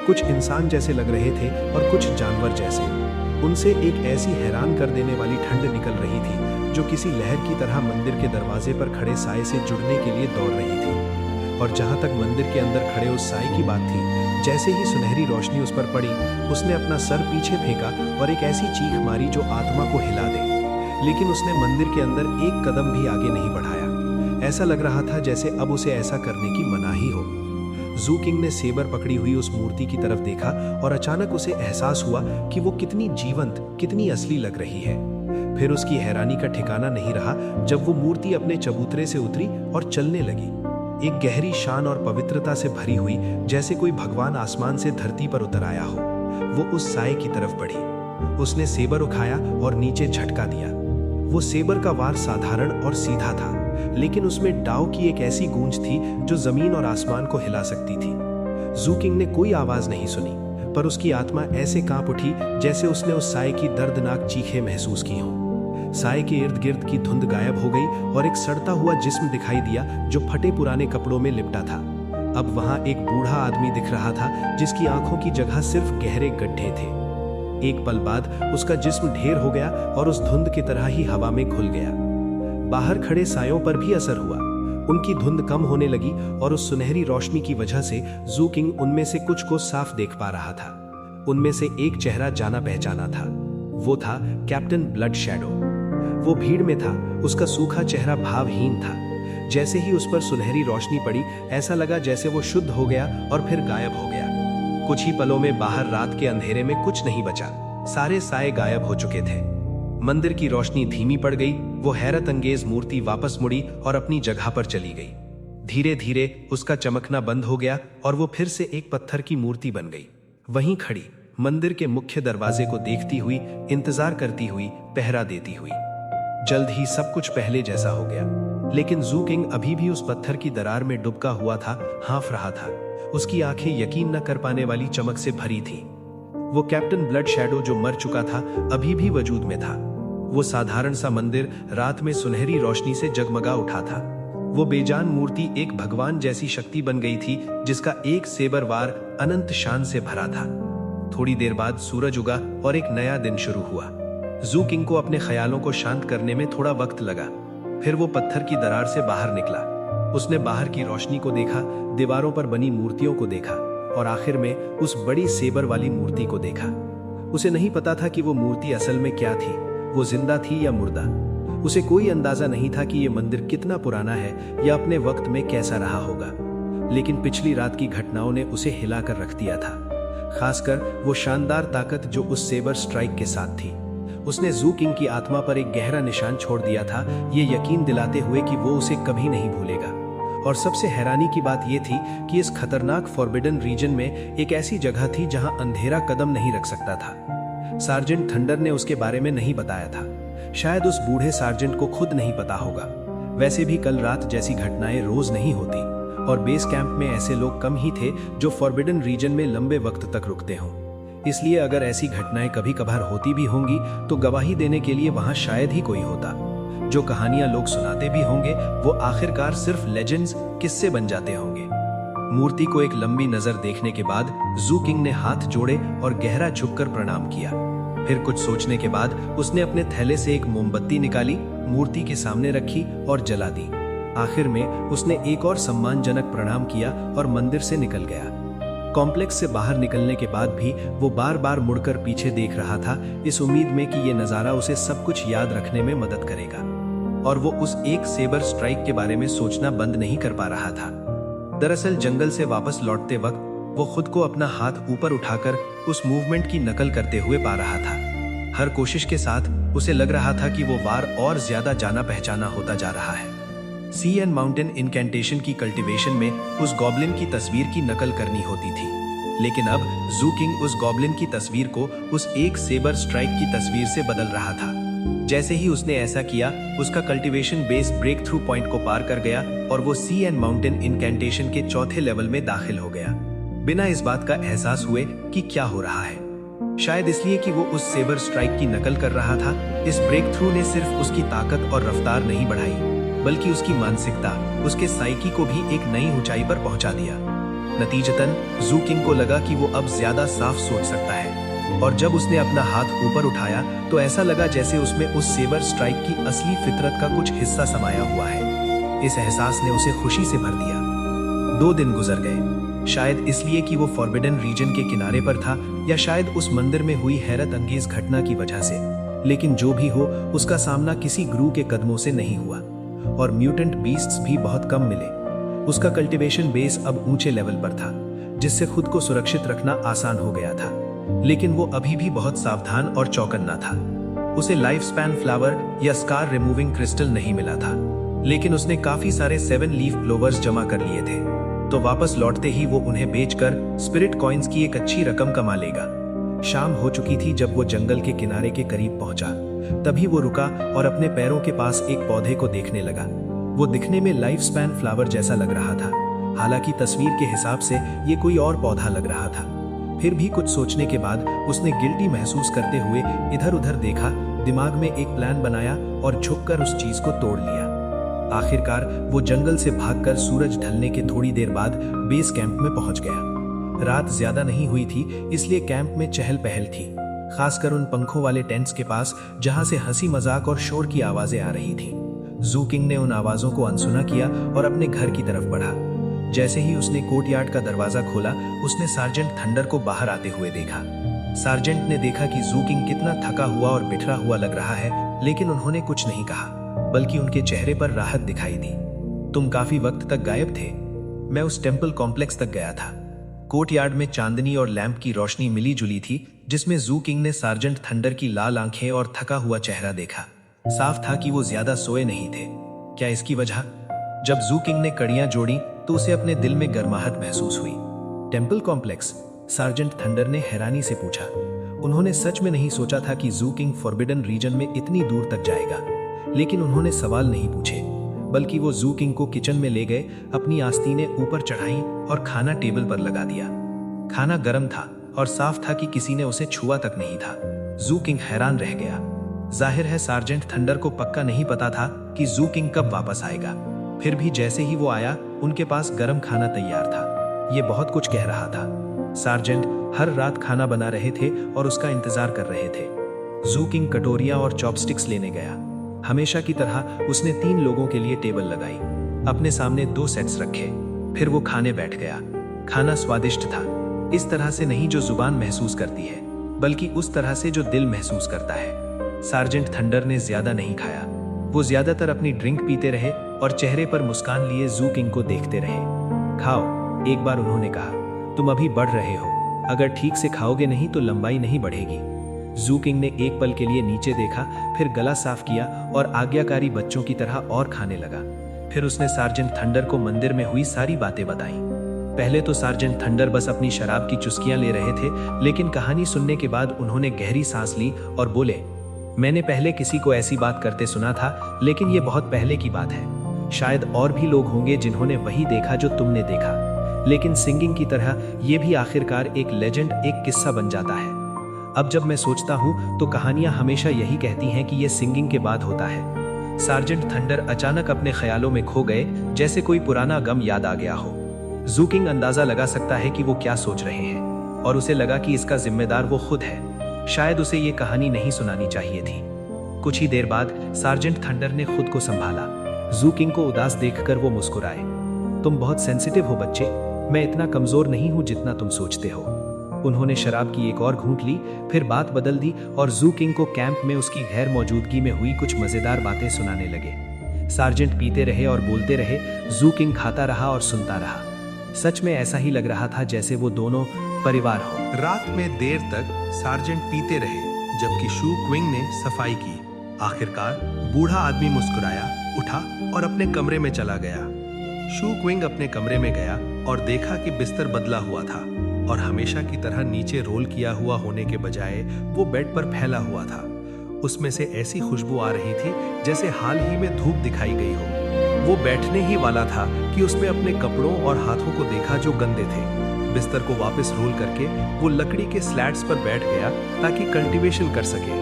कुछ इंसान जैसे लग रहे थे और कुछ जानवर जैसे। उनसे एक ऐसी हैरान कर देने वाली ठंड निकल रही थी, जो किसी लहर की तरह मंदिर के दरवाजे पर खड़े साए से जुड़ने के लिए दौड़ रही थी। और जहां तक मंदिर के अंदर खड़े उस साए की बात थी, जैसे ही सुनहरी रोशनी उस पर पड़ी, उसने अपना सर पीछे फेंका और एक ऐसी चीख मारी जो आत्मा को हिला दे। लेकिन उसने मंदिर के अंदर एक कदम भी आगे नहीं बढ़ाया। ऐसा लग रहा था जैसे अब उसे ऐसा करने की मनाही हो। जू किंग ने सेबर पकड़ी हुई उस मूर्ति की तरफ देखा और अचानक उसे एहसास हुआ कि वो कितनी जीवंत, कितनी असली लग रही है। फिर उसकी हैरानी का ठिकाना नहीं रहा जब वो मूर्ति अपने चबूतरे से उतरी और चलने लगी, एक गहरी शान और पवित्रता से भरी हुई, जैसे कोई भगवान आसमान से धरती पर उतर आया हो। वो उस साए की तरफ बढ़ी। उसने सेबर उठाया और नीचे झटका दिया। वो सेबर का वार साधारण और सीधा था, लेकिन उसमें डाव की एक ऐसी गूंज थी जो जमीन और आसमान को हिला सकती थी। जू किंग ने कोई आवाज नहीं सुनी, पर उसकी आत्मा ऐसे कांप उठी जैसे उसने उस साए की दर्दनाक चीखें महसूस की हों। साए के इर्द गिर्द की धुंध गायब हो गई और एक सड़ता हुआ जिस्म दिखाई दिया, जो फटे पुराने कपड़ों में लिपटा था। अब वहां एक बूढ़ा आदमी दिख रहा था, जिसकी आंखों की जगह सिर्फ गहरे गड्ढे थे। एक पल बाद उसका जिस्म ढेर हो गया और उस धुंध की तरह ही हवा में घुल गया। बाहर खड़े सायों पर भी असर हुआ। उनकी धुंध कम होने लगी और उस सुनहरी रोशनी की वजह से जू किंग उनमें से कुछ को साफ देख पा रहा था। उनमें से एक चेहरा जाना पहचाना था। वो था कैप्टन ब्लड शैडो। वो भीड़ में था। उसका सूखा चेहरा भावहीन था। जैसे ही उस पर सुनहरी रोशनी पड़ी, ऐसा लगा जैसे वो शुद्ध हो गया और फिर गायब हो गया। कुछ ही पलों में बाहर रात के अंधेरे में कुछ नहीं बचा। सारे साए गायब हो चुके थे। मंदिर की रोशनी धीमी पड़ गई। वो हैरत अंगेज मूर्ति वापस मुड़ी और अपनी जगह पर चली गई। धीरे धीरे उसका चमकना बंद हो गया और वो फिर से एक पत्थर की मूर्ति बन गई, वहीं खड़ी, मंदिर के मुख्य दरवाजे को देखती हुई, इंतजार करती हुई, पहरा देती हुई। जल्द ही सब कुछ पहले जैसा हो गया, लेकिन जू किंग अभी भी उस पत्थर की दरार में डुबका हुआ था, हाँफ रहा था। उसकी आंखें यकीन न कर पाने वाली चमक से भरी थीं। वो कैप्टन ब्लड शैडो जो मर चुका था, अभी भी वजूद में था। वो साधारण सा मंदिर रात में सुनहरी रोशनी से जगमगा उठा था। वो बेजान मूर्ति एक भगवान जैसी शक्ति बन गई थी, जिसका एक सेबर वार अनंत शान से भरा था। थोड़ी देर बाद सूरज उगा और एक नया दिन शुरू हुआ। जू किंग को अपने ख्यालों को शांत करने में थोड़ा वक्त लगा। फिर वो पत्थर की दरार से बाहर निकला। उसने बाहर की रोशनी को देखा, दीवारों पर बनी मूर्तियों को देखा और आखिर में उस बड़ी सेबर वाली मूर्ति को देखा। उसे नहीं पता था कि वो मूर्ति असल में क्या थी, वो जिंदा थी या मुर्दा। उसे कोई अंदाजा नहीं था कि ये मंदिर कितना पुराना है या अपने वक्त में कैसा रहा होगा। लेकिन पिछली रात की घटनाओं ने उसे हिलाकर रख दिया था। खासकर वो शानदार ताकत जो उस सेबर स्ट्राइक के साथ थी। उसने जू किंग की आत्मा पर एक गहरा निशान छोड़ दिया था, ये यकीन दिलाते हुए कि वो उसे कभी नहीं भूलेगा। और सबसे हैरानी की बात यह थी कि इस खतरनाक फॉरबिडन रीजन में एक ऐसी जगह थी जहां अंधेरा कदम नहीं रख सकता था। सार्जेंट थंडर ने उसके बारे में नहीं बताया था। शायद उस बूढ़े सार्जेंट को खुद नहीं पता होगा। वैसे भी कल रात जैसी घटनाएं रोज नहीं होती और बेस कैंप में ऐसे लोग कम ही थे जो फॉरबिडन रीजन में लंबे वक्त तक रुकते हों। इसलिए अगर ऐसी घटनाएं कभी कभार होती भी होंगी तो गवाही देने के लिए वहां शायद ही कोई होता। जो कहानियां लोग सुनाते भी होंगे वो आखिरकार सिर्फ लेजेंड्स, किस्से बन जाते होंगे। मूर्ति को एक लंबी नजर देखने के बाद जू किंग ने हाथ जोड़े और गहरा झुककर प्रणाम किया। फिर कुछ सोचने के बाद उसने अपने थैले से एक मोमबत्ती निकाली, मूर्ति के सामने रखी और जला दी। आखिर में उसने एक और सम्मानजनक प्रणाम किया और मंदिर से निकल गया। कॉम्प्लेक्स से बाहर निकलने के बाद भी वो बार बार मुड़कर पीछे देख रहा था, इस उम्मीद में कि ये नज़ारा उसे सब कुछ याद रखने में मदद करेगा। और वो उस एक सेबर स्ट्राइक के बारे में सोचना बंद नहीं कर पा रहा था। दरअसल जंगल से वापस लौटते वक्त वो खुद को अपना हाथ ऊपर उठाकर उस मूवमेंट की नकल करते हुए पा रहा था। हर कोशिश के साथ उसे लग रहा था कि वो वार और ज्यादा जाना पहचाना होता जा रहा है। सी एंड माउंटेन इनकैंटेशन की कल्टीवेशन में उस गॉब्लिन की तस्वीर की नकल करनी होती थी, लेकिन अब जू किंग उस गॉब्लिन की तस्वीर को उस एक सेबर स्ट्राइक की तस्वीर से बदल रहा था। जैसे ही उसने ऐसा किया, उसका cultivation base breakthrough point को पार कर गया और वो सी एंड माउंटेन इनकैंटेशन के चौथे लेवल में दाखिल हो गया, बिना इस बात का एहसास हुए कि क्या हो रहा है। शायद इसलिए कि वो उस सेबर स्ट्राइक की नकल कर रहा था, इस ब्रेक थ्रू ने सिर्फ उसकी ताकत और रफ्तार नहीं बढ़ाई, बल्कि उसकी मानसिकता, उसके साइकी को भी एक नई ऊंचाई पर पहुंचा दिया। नतीजतन जू किंग को लगा कि वो अब ज्यादा साफ सोच सकता है, और जब उसने अपना हाथ ऊपर उठाया तो ऐसा लगा जैसे उसमें उस सेबर स्ट्राइक की असली फितरत का कुछ हिस्सा समाया हुआ है। इस एहसास ने उसे खुशी से भर दिया। 2 दिन गुजर गए, शायद इसलिए कि वो फॉरबिडन रीजन के किनारे पर था, या शायद उस मंदिर में हुई हैरत अंगेज घटना की वजह से। लेकिन जो भी हो, उसका सामना किसी गुरु के कदमों से नहीं हुआ और म्यूटेंट बीस्ट्स भी बहुत कम मिले। उसका कल्टीवेशन बेस अब ऊंचे लेवल पर था, जिससे खुद को सुरक्षित रखना आसान हो गया था। लेकिन वो अभी भी बहुत सावधान और चौकन्ना था। उसे लाइफ स्पैन फ्लावर या स्कार रिमूविंग क्रिस्टल नहीं मिला था, लेकिन उसने काफी सारे 7 लीफ क्लोवर्स जमा कर लिए थे, तो वापस लौटते ही वो उन्हें बेचकर स्पिरिट कॉइन्स की एक अच्छी रकम कमा लेगा। शाम हो चुकी थी जब वो जंगल के किनारे के करीब पहुंचा। तभी वो रुका और अपने पैरों के पास एक पौधे को देखने लगा। वो दिखने में लाइफ स्पैन फ्लावर जैसा लग रहा था, हालांकि तस्वीर के हिसाब से ये कोई और पौधा लग रहा था। फिर भी कुछ सोचने के बाद उसने गिल्टी महसूस करते हुए इधर उधर देखा, दिमाग में एक प्लान बनाया और झुककर उस चीज को तोड़ लिया। आखिरकार वो जंगल से भागकर सूरज ढलने के थोड़ी देर बाद बेस कैंप में पहुंच गया। रात ज्यादा नहीं हुई थी, इसलिए कैंप में चहल पहल थी, खासकर उन पंखों वाले टेंट्स के पास जहां से हंसी मजाक और शोर की आवाजें आ रही थी। जू किंग ने उन आवाजों को अनसुना किया और अपने घर की तरफ बढ़ा। जैसे ही उसने कोर्टयार्ड का दरवाजा खोला, उसने सार्जेंट थंडर को बाहर आते हुए देखा। सार्जेंट ने देखा कि जू किंग कितना थका हुआ और बिखरा हुआ लग रहा है, लेकिन उन्होंने कुछ नहीं कहा, बल्कि उनके चेहरे पर राहत दिखाई दी। तुम काफी वक्त तक गायब थे। मैं उस टेम्पल कॉम्प्लेक्स तक गया था। कोर्टयार्ड में चांदनी और लैंप की रोशनी मिली जुली थी, जिसमें जू किंग ने सार्जेंट थंडर की लाल आंखें और थका हुआ चेहरा देखा। साफ था कि वो ज्यादा सोए नहीं थे। क्या इसकी वजह? जब जू किंग ने कड़ियां जोड़ी तो उसे अपने दिल में गर्माहट महसूस हुई। Temple complex? सार्जेंट थंडर ने हैरानी से पूछा। उन्होंने सच में नहीं सोचा था कि जू किंग फॉरबिडन रीजन में इतनी दूर तक जाएगा, लेकिन उन्होंने सवाल नहीं पूछे, बल्कि वो जू किंग को किचन में ले गए, अपनी आस्तीनें ऊपर चढ़ाई और खाना टेबल पर लगा दिया। खाना गर्म था और साफ था कि किसी ने उसे छुआ तक नहीं था। जू किंग हैरान रह गया। जाहिर है सार्जेंट थंडर को पक्का नहीं पता था कि जू किंग कब वापस आएगा। फिर भी जैसे ही वो आया, उनके पास गर्म खाना तैयार था। ये बहुत कुछ कह रहा था। सार्जेंट हर रात खाना बना रहे थे और उसका इंतजार कर रहे थे। जू किंग कटोरियां और चॉपस्टिक्स लेने गया। हमेशा की तरह उसने 3 लोगों के लिए टेबल लगाई, अपने सामने 2 सेट्स रखे। फिर वो खाने बैठ गया। खाना स्वादिष्ट था, इस तरह से नहीं जो जुबान महसूस करती है, बल्कि उस तरह से जो दिल महसूस करता है। सार्जेंट थंडर ने ज्यादा नहीं खाया। वो ज्यादातर अपनी ड्रिंक पीते रहे और चेहरे पर मुस्कान लिए जू किंग को देखते रहे। खाओ, एक बार उन्होंने कहा। तुम अभी बढ़ रहे हो, अगर ठीक से खाओगे नहीं तो लंबाई नहीं बढ़ेगी। जू किंग ने एक पल के लिए नीचे देखा, फिर गला साफ किया और आज्ञाकारी बच्चों की तरह और खाने लगा। फिर उसने सार्जेंट थंडर को मंदिर में हुई सारी बातें बताई। पहले तो सार्जेंट थंडर बस अपनी शराब की चुस्कियां ले रहे थे, लेकिन कहानी सुनने के बाद उन्होंने गहरी सांस ली और बोले, मैंने पहले किसी को ऐसी बात करते सुना था, लेकिन ये बहुत पहले की बात है। शायद और भी लोग होंगे जिन्होंने वही देखा जो तुमने देखा, लेकिन सिंगिंग की तरह ये भी आखिरकार एक लेजेंड, एक किस्सा बन जाता है। अब जब मैं सोचता हूँ तो कहानियां हमेशा यही कहती हैं कि ये सिंगिंग के बाद होता है। सार्जेंट थंडर अचानक अपने ख्यालों में खो गए, जैसे कोई पुराना गम याद आ गया हो। जू किंग अंदाजा लगा सकता है कि वो क्या सोच रहे हैं, और उसे लगा कि इसका जिम्मेदार वो खुद है। शायद उसे ये कहानी नहीं सुनानी चाहिए थी। कुछ ही देर बाद सार्जेंट थंडर ने खुद को संभाला। जू किंग को उदास देखकर वो मुस्कुराए। तुम बहुत सेंसिटिव हो बच्चे, मैं इतना कमजोर नहीं हूं जितना तुम सोचते हो। उन्होंने शराब की एक और घूंट ली, फिर बात बदल दी और जू किंग को कैंप में उसकी गैर मौजूदगी में हुई कुछ मजेदार बातें सुनाने लगे। सार्जेंट पीते रहे और बोलते रहे, जू किंग खाता रहा और सुनता रहा। सच में ऐसा ही लग रहा था जैसे वो दोनों परिवार हो। रात में देर तक सार्जेंट पीते रहे, जबकि शू क्विंग ने सफाई की। आखिरकार बूढ़ा आदमी मुस्कुराया, उठा और अपने कमरे में चला गया। शू क्विंग अपने कमरे में गया और देखा कि बिस्तर बदला हुआ था और हमेशा की तरह नीचे रोल किया हुआ होने के बजाय वो बेड पर फैला हुआ था। उसमें से ऐसी खुशबू आ रही थी जैसे हाल ही में धूप दिखाई गई हो। वो बैठने ही वाला था कि उसने अपने कपड़ों और हाथों को देखा जो गंदे थे। बिस्तर को वापस रोल करके वो लकड़ी के स्लैट्स पर बैठ गया ताकि कल्टीवेशन कर सके।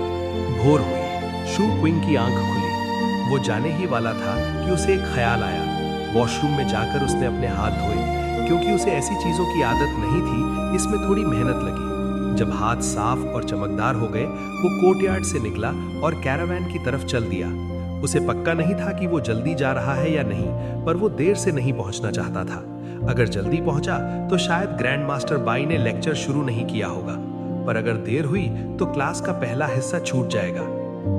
भोर हुई, शू क्विंग की आंख खुली। वो जाने ही वाला था कि उसे एक ख्याल आया। वॉशरूम में जाकर उसने अपने हाथ धोए, क्योंकि उसे ऐसी चीजों की आदत नहीं थी। इसमें थोड़ी मेहनत लगी। जब हाथ साफ और चमकदार हो गए, वो कोर्टयार्ड से निकला और कैरावैन की तरफ चल दिया। उसे पक्का नहीं था कि वो जल्दी जा रहा है या नहीं, पर वो देर से नहीं पहुंचना चाहता था। अगर जल्दी पहुंचा तो शायद ग्रैंड मास्टर बाई ने लेक्चर शुरू नहीं किया होगा, पर अगर देर हुई तो क्लास का पहला हिस्सा छूट जाएगा।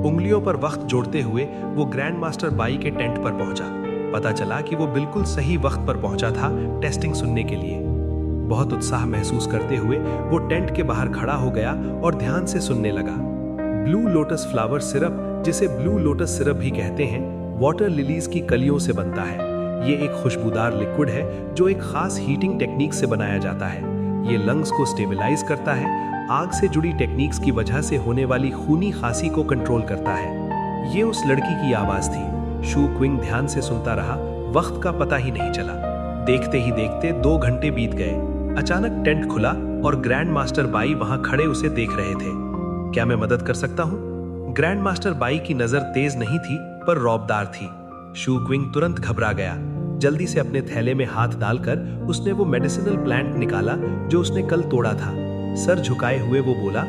उंगलियों पर वक्त जोड़ते हुए वो ग्रैंड मास्टर बाई के टेंट पर पहुंचा। पता चला कि वो बिल्कुल सही वक्त पर पहुंचा था टेस्टिंग सुनने के लिए। बहुत उत्साह महसूस करते हुए वो टेंट के बाहर खड़ा हो गया और ध्यान से सुनने लगा। ब्लू लोटस फ्लावर सिरप, जिसे ब्लू लोटस सिरप भी कहते हैं, वाटर लिलीज की कलियों से बनता है। ये एक खुशबूदार लिक्विड है जो एक खास हीटिंग टेक्निक से बनाया जाता है। ये लंग्स को स्टेबलाइज करता है, आग से जुड़ी टेक्निक्स की वजह से होने वाली खूनी खांसी को कंट्रोल करता है। ये उस लड़की की आवाज थी। शू क्विंग ध्यान से सुनता रहा। वक्त का पता ही नहीं चला। देखते ही देखते 2 घंटे बीत गए। अचानक टेंट खुला और ग्रैंड मास्टर बाई वहां खड़े उसे देख रहे थे। क्या मैं मदद कर सकता हूँ? ग्रैंड मास्टर बाई की नजर तेज नहीं थी, पर रौबदार थी। शू क्विंग तुरंत घबरा गया। जल्दी से अपने थैले में हाथ डालकर उसने वो मेडिसिनल प्लांट निकाला जो उसने कल तोड़ा था। सर झुकाए हुए वो बोला,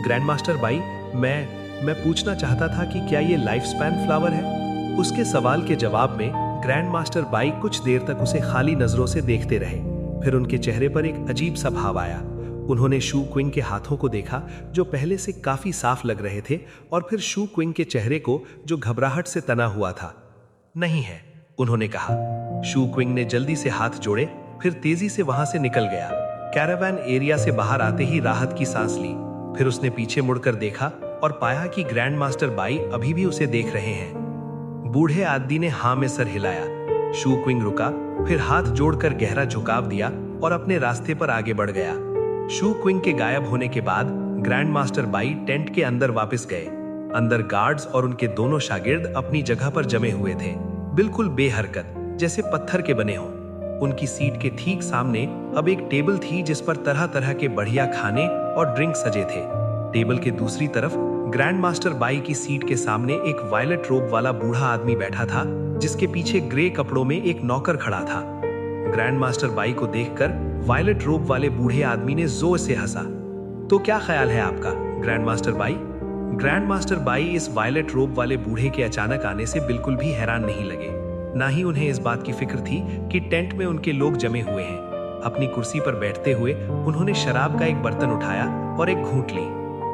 ग्रैंड मास्टर बाई, मैं पूछना चाहता था कि क्या ये लाइफ स्पैन फ्लावर है? उसके सवाल के जवाब में ग्रैंड मास्टर बाई कुछ देर तक उसे खाली नजरों से देखते रहे। फिर उनके चेहरे पर एक अजीब सा भाव आया। उन्होंने शू क्विंग के हाथों को देखा जो पहले से काफी साफ लग रहे थे, और फिर शू क्विंग के चेहरे को जो घबराहट से तना हुआ था। नहीं है, उन्होंने कहा। शू क्विंग ने जल्दी से हाथ जोड़े, फिर तेजी से वहां से निकल गया। कैरावैन एरिया से बाहर आते ही राहत की सांस ली। फिर उसने पीछे मुड़कर देखा और पाया कि ग्रैंड मास्टर बाई अभी भी उसे देख रहे हैं। बूढ़े आदमी ने हाँ में सर हिलाया। शू क्विंग रुका, फिर हाथ जोड़कर गहरा झुकाव दिया और अपने रास्ते पर आगे बढ़ गया। शू क्विंग के गायब होने के बाद ग्रैंड मास्टर बाई टेंट के अंदर वापस गए। अंदर गार्ड्स और उनके दोनों शागिर्द अपनी जगह पर जमे हुए थे, बिल्कुल बेहरकत, जैसे पत्थर के बने हों। उनकी सीट के ठीक सामने अब एक टेबल थी जिस पर तरह तरह के बढ़िया खाने और ड्रिंक सजे थे। टेबल के दूसरी तरफ ग्रैंड मास्टर बाई की सीट के सामने एक वायलेट रोब वाला बूढ़ा आदमी बैठा था, जिसके पीछे ग्रे कपड़ों में एक नौकर खड़ा था। ग्रैंड मास्टर बाई को देखकर वायलेट रोब वाले बूढ़े आदमी ने जोर से हंसा। तो क्या ख्याल है आपका, grand master by? Grand master by इस वायलेट रोब वाले बूढ़े के अचानक आने से बिल्कुल भी हैरान नहीं लगे। ना ही उन्हें इस बात की फिक्र थी कि टेंट में उनके लोग जमे हुए हैं। अपनी कुर्सी पर बैठते हुए उन्होंने शराब का एक बर्तन उठाया और एक घूंट ली।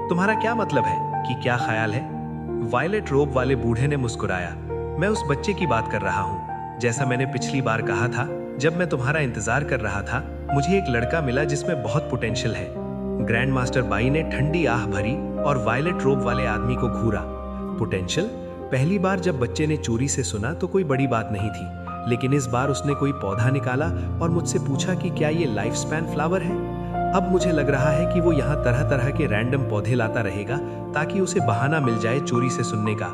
तुम्हारा क्या मतलब है कि क्या ख्याल है? वायलेट रोब वाले बूढ़े ने मुस्कुराया। मैं उस बच्चे की बात कर रहा हूँ। जैसा मैंने पिछली बार कहा था, जब मैं तुम्हारा इंतजार कर रहा था, मुझे एक लड़का मिला जिसमें बहुत पोटेंशियल है। ग्रैंड मास्टर बाई ने ठंडी आह भरी और वायलेट रोब वाले आदमी को घूरा। पोटेंशियल? पहली बार जब बच्चे ने चोरी से सुना तो कोई बड़ी बात नहीं थी, लेकिन इस बार उसने कोई पौधा निकाला और मुझसे पूछा कि क्या ये लाइफ स्पैन फ्लावर है। अब मुझे लग रहा है कि वो यहाँ तरह तरह के रैंडम पौधे लाता रहेगा ताकि उसे बहाना मिल जाए चोरी से सुनने का।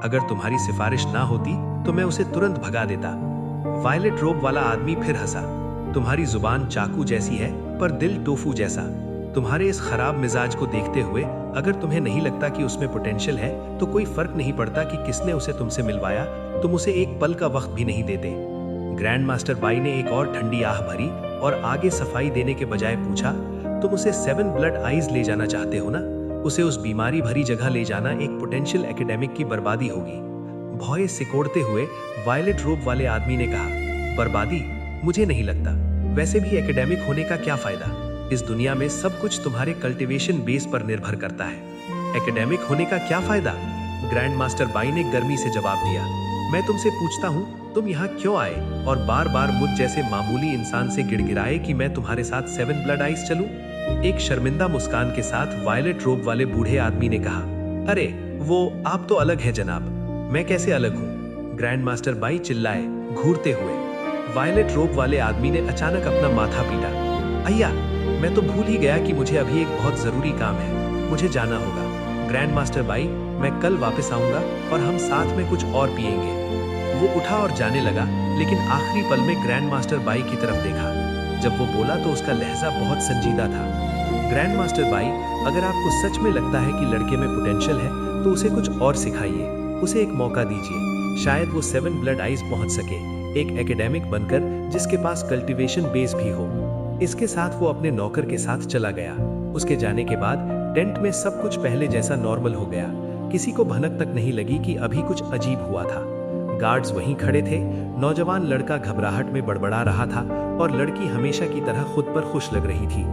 अगर तुम्हारी सिफारिश ना होती तो मैं उसे तुरंत भगा देता। वायलेट रोब वाला आदमी फिर हंसा। तुम्हारी जुबान चाकू जैसी है पर दिल टोफू जैसा। तुम्हारे इस खराब मिजाज को देखते हुए अगर तुम्हें नहीं लगता कि उसमें पोटेंशियल है तो कोई फर्क नहीं पड़ता कि किसने उसे तुमसे मिलवाया। तुम उसे एक पल का वक्त भी नहीं देते। ग्रैंड मास्टर बाई ने एक और ठंडी आह भरी और आगे सफाई देने के बजाय पूछा, तुम उसे 7 ब्लड आइज ले जाना चाहते हो ना? उसे उस बीमारी भरी जगह ले जाना एक पोटेंशियल एकेडमिक की बर्बादी होगी। भौए सिकोड़ते हुए वायलेट रोब वाले आदमी ने कहा, बर्बादी? मुझे नहीं लगता। वैसे भी एकेडमिक होने का क्या फायदा? इस दुनिया में सब कुछ तुम्हारे कल्टीवेशन बेस पर निर्भर करता है। एकेडमिक होने का क्या फायदा? ग्रैंड मास्टर बाई ने गर्मी से जवाब दिया। मैं तुमसे पूछता हूँ, तुम यहाँ क्यों आए और बार बार मुझ जैसे मामूली इंसान से गिड़गिड़ाए कि मैं तुम्हारे साथ 7 ब्लड आइस चलूं? एक शर्मिंदा मुस्कान के साथ वायलेट रोब वाले बूढ़े आदमी ने कहा, अरे वो आप तो अलग हैं जनाब। मैं कैसे अलग हूँ? ग्रैंड मास्टर बाई चिल्लाए, घूरते हुए। वायलेट रोब वाले आदमी ने अचानक अपना माथा पीटा। अय्या, मैं तो भूल ही गया कि मुझे अभी एक बहुत जरूरी काम है। मुझे जाना होगा। ग्रैंड मास्टर बाई, मैं कल वापस आऊंगा और हम साथ में कुछ और पिएंगे। वो उठा और जाने लगा, लेकिन आखिरी पल में ग्रैंड मास्टर बाई की तरफ देखा। जब वो बोला तो उसका लहजा बहुत संजीदा था। ग्रैंड मास्टर बाई, अगर आपको सच में लगता है कि लड़के में पोटेंशियल है तो उसे कुछ और सिखाइए। उसे एक मौका दीजिए। शायद वो 7 ब्लड आइज पहुंच सके, एक एकेडमिक बनकर जिसके पास कल्टीवेशन बेस भी हो। इसके साथ वो अपने नौकर के साथ चला गया। उसके जाने के बाद टेंट में सब कुछ पहले जैसा नॉर्मल हो गया। किसी को भनक तक नहीं लगी कि अभी कुछ अजीब हुआ था। गार्ड्स वहीं खड़े थे। नौजवान लड़का घबराहट में बड़बड़ा रहा था और लड़की हमेशा की तरह खुद पर खुश लग रही थी।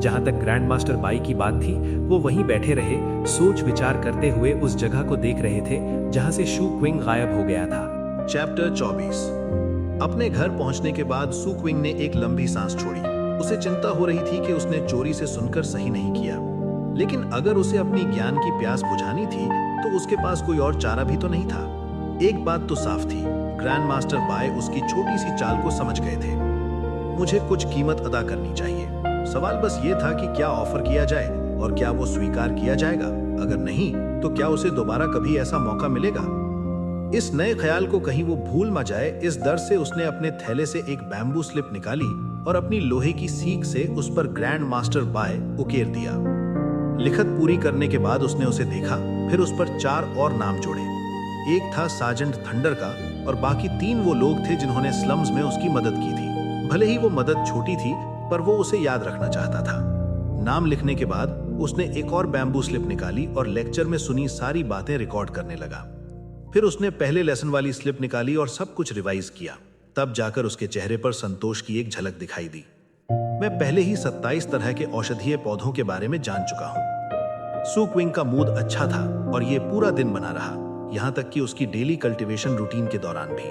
जहां तक ग्रैंड मास्टर बाई की बात थी, वो वहीं बैठे रहे, सोच विचार करते हुए उस जगह को देख रहे थे जहां से शू क्विंग गायब हो गया था। चैप्टर 24। अपने घर पहुंचने के बाद सू क्विंग ने एक लंबी सांस छोड़ी। उसे चिंता हो रही थी कि उसने चोरी से सुनकर सही नहीं किया, लेकिन अगर उसे अपनी ज्ञान की प्यास बुझानी थी तो उसके पास कोई और चारा भी तो नहीं था। एक बात तो साफ थी, ग्रैंड मास्टर बाय उसकी छोटी सी चाल को समझ गए थे। मुझे कुछ कीमत अदा करनी चाहिए। सवाल बस ये था कि क्या ऑफर किया जाए और क्या वो स्वीकार किया जाएगा। अगर नहीं तो क्या उसे दोबारा कभी ऐसा मौका मिलेगा। इस नए ख्याल को कहीं वो भूल न जाए, इस डर से उसने अपने थैले से एक बैम्बू स्लिप निकाली और अपनी लोहे की सीख से उस पर ग्रैंड मास्टर बाय उकेर दिया। लिखत पूरी करने के बाद उसने उसे देखा, फिर उस पर 4 और नाम जोड़े। एक था सार्जेंट थंडर का और बाकी 3 वो लोग थे जिन्होंने स्लम्स में उसकी मदद की थी। भले ही वो मदद छोटी थी पर वो उसे याद रखना चाहता था। नाम लिखने के बाद उसने एक और बैम्बू स्लिप निकाली और लेक्चर में सुनी सारी बातें रिकॉर्ड करने लगा। फिर उसने पहले लेसन वाली स्लिप निकाली और सब कुछ रिवाइज किया। तब जाकर उसके चेहरे पर संतोष की एक झलक दिखाई दी। मैं पहले ही 27 तरह के औषधीय पौधों के बारे में जान चुका हूं। सू क्विंग का मूड अच्छा था और ये पूरा दिन बना रहा, यहां तक कि उसकी डेली कल्टीवेशन रूटीन के दौरान भी।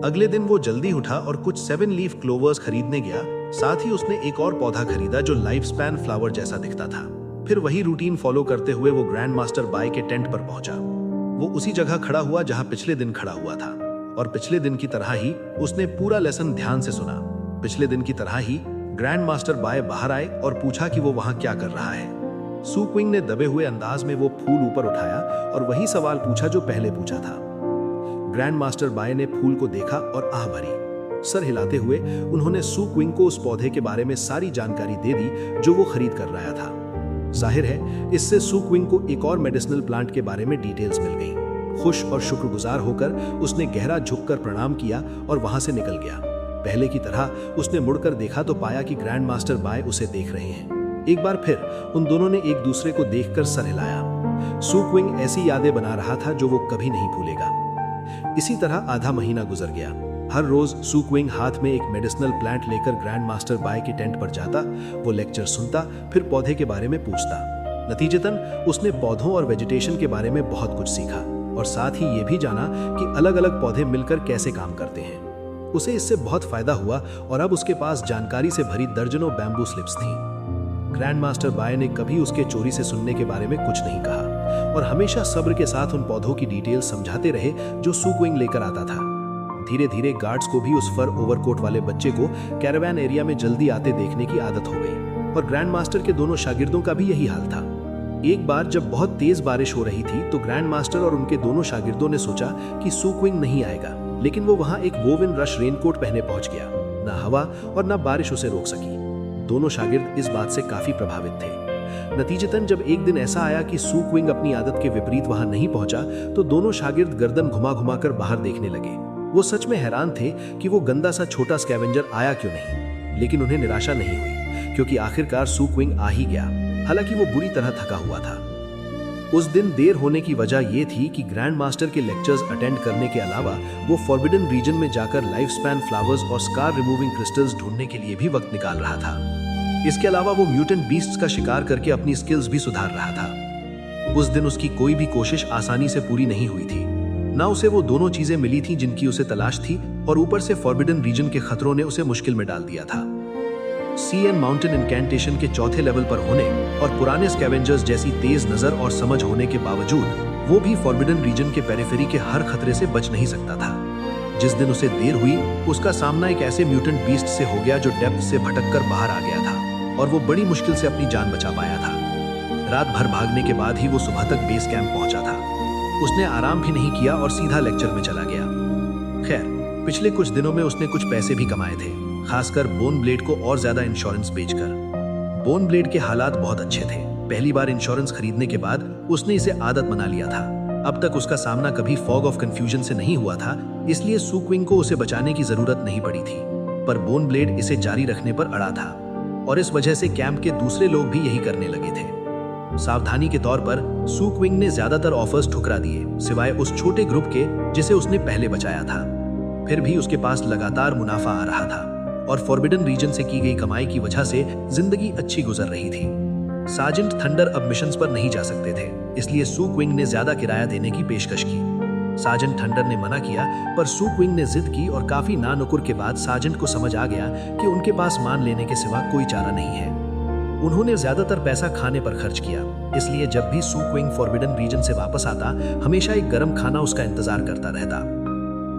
अगले दिन वो जल्दी उठा और कुछ 7 लीफ क्लोवर्स खरीदने गया। साथ ही उसने एक और पौधा खरीदा जो लाइफ स्पैन फ्लावर जैसा दिखता था। फिर वही रूटीन फॉलो करते हुए वो ग्रैंड मास्टर बाय के टेंट पर पहुंचा। वो उसी जगह खड़ा हुआ जहां पिछले दिन खड़ा हुआ था और पिछले दिन की तरह ही उसने पूरा लेसन ध्यान से सुना। पिछले दिन की तरह ही ग्रैंड मास्टर बाय बाहर आए और पूछा कि वो वहां क्या कर रहा है। सू क्विंग ने दबे हुए अंदाज में वो फूल ऊपर उठाया और वही सवाल पूछा जो पहले पूछा था। ग्रैंड मास्टर बाय ने फूल को देखा और आह भरी। सर हिलाते हुए उन्होंने सू क्विंग को उस पौधे के बारे में सारी जानकारी दे दी जो वो खरीद कर लाया था। जाहिर है इससे सू क्विंग को एक और मेडिसिनल प्लांट के बारे में डिटेल्स मिल गई। खुश और शुक्रगुजार होकर उसने गहरा झुककर प्रणाम किया और वहां से निकल गया। पहले की तरह उसने मुड़कर देखा तो पाया कि ग्रैंड मास्टर बाय उसे देख रहे हैं। एक बार फिर उन दोनों ने एक दूसरे को देखकर सर हिलाया। सू क्विंग ऐसी यादें बना रहा था जो वो कभी नहीं भूलेगा। इसी तरह आधा महीना गुजर गया। हर रोज सू क्विंग हाथ में एक मेडिसिनल प्लांट लेकर ग्रैंड मास्टर बाय के टेंट पर जाता। वो लेक्चर सुनता, फिर पौधे के बारे में पूछता। नतीजतन उसने पौधों और वेजिटेशन के बारे में बहुत कुछ सीखा और साथ ही ये भी जाना कि अलग अलग पौधे मिलकर कैसे काम करते हैं। उसे इससे बहुत फायदा हुआ और अब उसके पास जानकारी से भरी दर्जनों बैम्बू स्लिप्स थी। ग्रैंड मास्टर बाय ने कभी उसके चोरी से सुनने के बारे में कुछ नहीं कहा और हमेशा सब्र के साथ उन पौधों की डिटेल समझाते रहे जो सू क्विंग लेकर आता था। धीरे धीरे गार्ड्स को भी उस फर ओवरकोट वाले बच्चे को कैरावान एरिया में जल्दी आते देखने की आदत हो गई और ग्रैंड मास्टर के दोनों शागिर्दों का भी यही हाल था। एक बार जब बहुत तेज बारिश हो रही थी तो ग्रैंड मास्टर और उनके दोनों शागिर्दों ने सोचा कि सू क्विंग नहीं आएगा, लेकिन वो वहां एक वोवन रश रेनकोट पहने पहुंच गया। ना हवा और ना बारिश उसे रोक सकी। दोनों शागिर्द इस बात से काफी प्रभावित थे। नतीजतन जब एक दिन ऐसा आया कि सू क्विंग अपनी आदत के विपरीत वहां नहीं पहुंचा तो दोनों शागिर्द गर्दन घुमा घुमा कर बाहर देखने लगे। वो सच में हैरान थे कि वो गंदा सा छोटा स्कैवेंजर आया क्यों नहीं, लेकिन उन्हें निराशा नहीं हुई क्योंकि आखिरकार सू क्विंग आ ही गया। हालांकि वो बुरी तरह थका हुआ था। उस दिन देर होने की वजह ये थी कि ग्रैंड मास्टर के लेक्चर्स अटेंड करने के अलावा वो फॉरबिडन रीजन में जाकर लाइफ स्पैन फ्लावर्स और स्कार रिमूविंग क्रिस्टल्स ढूंढने के लिए भी वक्त निकाल रहा था। इसके अलावा वो म्यूटेंट बीस्ट्स का शिकार करके अपनी स्किल्स भी सुधार रहा था। उस दिन उसकी कोई भी कोशिश आसानी से पूरी नहीं हुई थी। ना उसे वो दोनों चीजें मिली थी जिनकी उसे तलाश थी और ऊपर से फॉरबिडन रीजन के खतरों ने उसे मुश्किल में डाल दिया था। सी एंड माउंटेन इनकैंटेशन के चौथे लेवल पर होने और पुराने स्कैवेंजर्स जैसी तेज नजर और समझ होने के बावजूद वो भी फॉरबिडन रीजन के पेरिफेरी के हर खतरे से बच नहीं सकता था। जिस दिन उसे देर हुई उसका सामना एक ऐसे म्यूटेंट बीस्ट से हो गया जो डेप्थ से भटककर बाहर आ गया था और वो बड़ी मुश्किल से अपनी जान बचा पाया था। रात भर भागने के बाद ही वो सुबह तक बेस कैंप पहुंचा था। उसने आराम भी नहीं किया और सीधा लेक्चर में चला गया। खैर, पिछले कुछ दिनों में उसने कुछ पैसे भी कमाए थे, खासकर बोन ब्लेड को और ज्यादा इंश्योरेंस बेचकर। बोन ब्लेड के हालात बहुत अच्छे थे। पहली बार इंश्योरेंस खरीदने के बाद उसने इसे आदत बना लिया था। अब तक उसका सामना कभी फॉग ऑफ कंफ्यूजन से नहीं हुआ था, इसलिए सू क्विंग को उसे बचाने की जरूरत नहीं पड़ी थी। पर बोन ब्लेड इसे जारी रखने पर अड़ा था और इस वजह से कैंप के दूसरे लोग भी यही करने लगे थे। सावधानी के तौर पर सू क्विंग ने ज्यादातर ऑफर्स ठुकरा दिए, सिवाय उस छोटे ग्रुप के जिसे उसने पहले बचाया था। फिर भी उसके पास लगातार मुनाफा आ रहा था और फॉरबिडन रीजन से की गई कमाई की वजह से जिंदगी अच्छी गुजर रही थी। सार्जेंट थंडर अब मिशंस पर नहीं जा सकते थे, इसलिए सू क्विंग ने ज्यादा किराया देने की पेशकश की। सार्जेंट थंडर ने मना किया, पर सू क्विंग ने जिद की और काफी नानुकुर के बाद सार्जेंट को समझ आ गया कि उनके पास मान लेने के सिवा कोई चारा नहीं है। उन्होंने ज्यादातर पैसा खाने पर खर्च किया, इसलिए जब भी सू क्विंग फॉरबिडन रीजन से वापस आता हमेशा एक गर्म खाना उसका इंतजार करता रहता।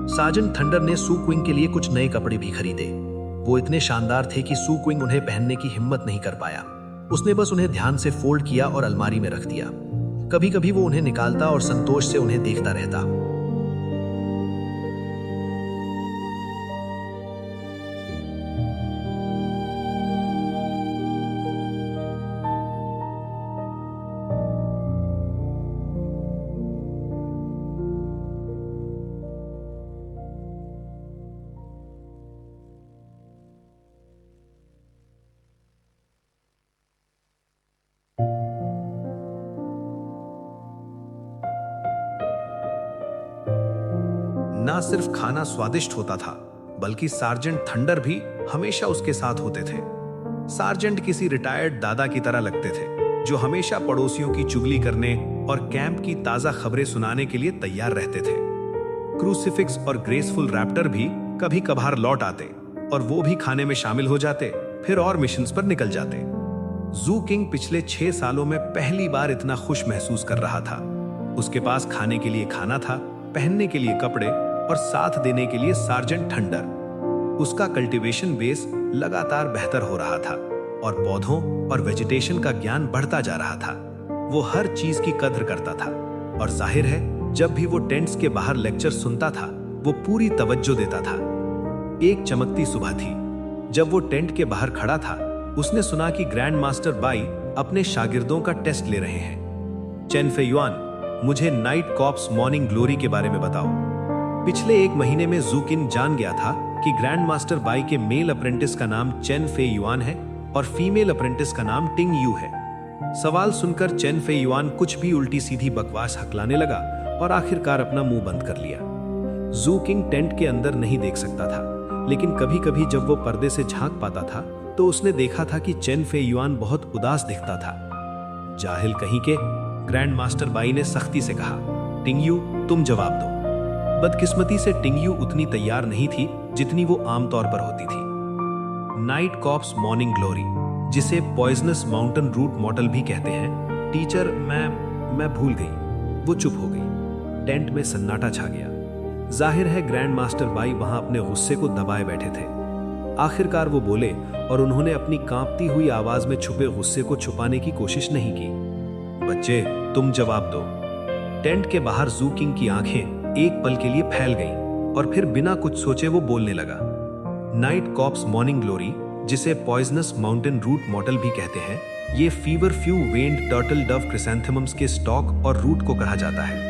सार्जेंट थंडर ने सू क्विंग के लिए कुछ नए कपड़े भी खरीदे। वो इतने शानदार थे कि सू क्विंग उन्हें पहनने की हिम्मत नहीं कर पाया। उसने बस उन्हें ध्यान से फोल्ड किया और अलमारी में रख दिया। कभी कभी वो उन्हें निकालता और संतोष से उन्हें देखता रहता। ना सिर्फ खाना स्वादिष्ट होता था, बल्कि सार्जेंट थंडर भी हमेशा उसके साथ होते थे। सार्जेंट किसी रिटायर्ड दादा की तरह लगते थे, जो हमेशा पड़ोसियों की चुगली करने और कैंप की ताजा खबरें सुनाने के लिए तैयार रहते थे। क्रूसिफिक्स और ग्रेसफुल रैप्टर भी कभी कभार लौट आते और वो भी खाने में शामिल हो जाते, फिर और मिशंस पर निकल जाते। जू किंग पिछले 6 सालों में पहली बार इतना खुश महसूस कर रहा था। उसके पास खाने के लिए खाना था, पहनने के लिए कपड़े और साथ देने के लिए सार्जेंट थंडर। उसका कल्टीवेशन बेस लगातार बेहतर हो रहा था और पौधों और वेजिटेशन का ज्ञान बढ़ता जा रहा था। वो हर चीज की कद्र करता था और जाहिर है जब भी वो टेंट्स के बाहर लेक्चर सुनता था वो पूरी तवज्जो देता था। एक चमकती सुबह थी जब वो टेंट के बाहर खड़ा था। उसने सुना कि ग्रैंड मास्टर बाई अपने शागिर्दों का टेस्ट ले रहे हैं। चेन फे युआन, मुझे नाइट कॉप्स मॉर्निंग ग्लोरी के बारे में बताओ। पिछले 1 महीने में जू किंग जान गया था कि ग्रैंड मास्टर बाई के मेल अप्रेंटिस का नाम चेन फे युआन है और फीमेल अप्रेंटिस का नाम टिंग यू है। सवाल सुनकर चेन फे युआन कुछ भी उल्टी सीधी बकवास हकलाने लगा और आखिरकार अपना मुंह बंद कर लिया। जू किंग टेंट के अंदर नहीं देख सकता था, लेकिन कभी कभी जब वो पर्दे से झांक पाता था तो उसने देखा था कि चेन फे युआन बहुत उदास दिखता था। जाहिल कहीं के, ग्रैंड मास्टर बाई ने सख्ती से कहा, टिंग यू तुम जवाब दो। बदकिस्मती से टिंग यू उतनी तैयार नहीं थी जितनी वो आमतौर पर होती थी। नाइट कॉप्स मॉर्निंग ग्लोरी, जिसे पॉइजनस माउंटेन रूट मॉडल भी कहते हैं। टीचर, मैं भूल गई। वो चुप हो गई। टेंट में सन्नाटा छा गया। जाहिर है ग्रैंड मास्टर बाई वहां अपने गुस्से को दबाए बैठे थे। आखिरकार वो बोले और उन्होंने अपनी कांपती हुई आवाज में छुपे गुस्से को छुपाने की कोशिश नहीं की। बच्चे, तुम जवाब दो। टेंट के बाहर जू किंग की आंखें एक पल के लिए फैल गईं और फिर बिना कुछ सोचे वो बोलने लगा। नाइट कॉप्स मॉर्निंग ग्लोरी, जिसे पॉइजनस माउंटेन रूट मॉडल भी कहते हैं, ये फीवर फ्यू वेन्ड टर्टल डव क्रिसैंथेमम्स के स्टॉक और रूट को कहा जाता है।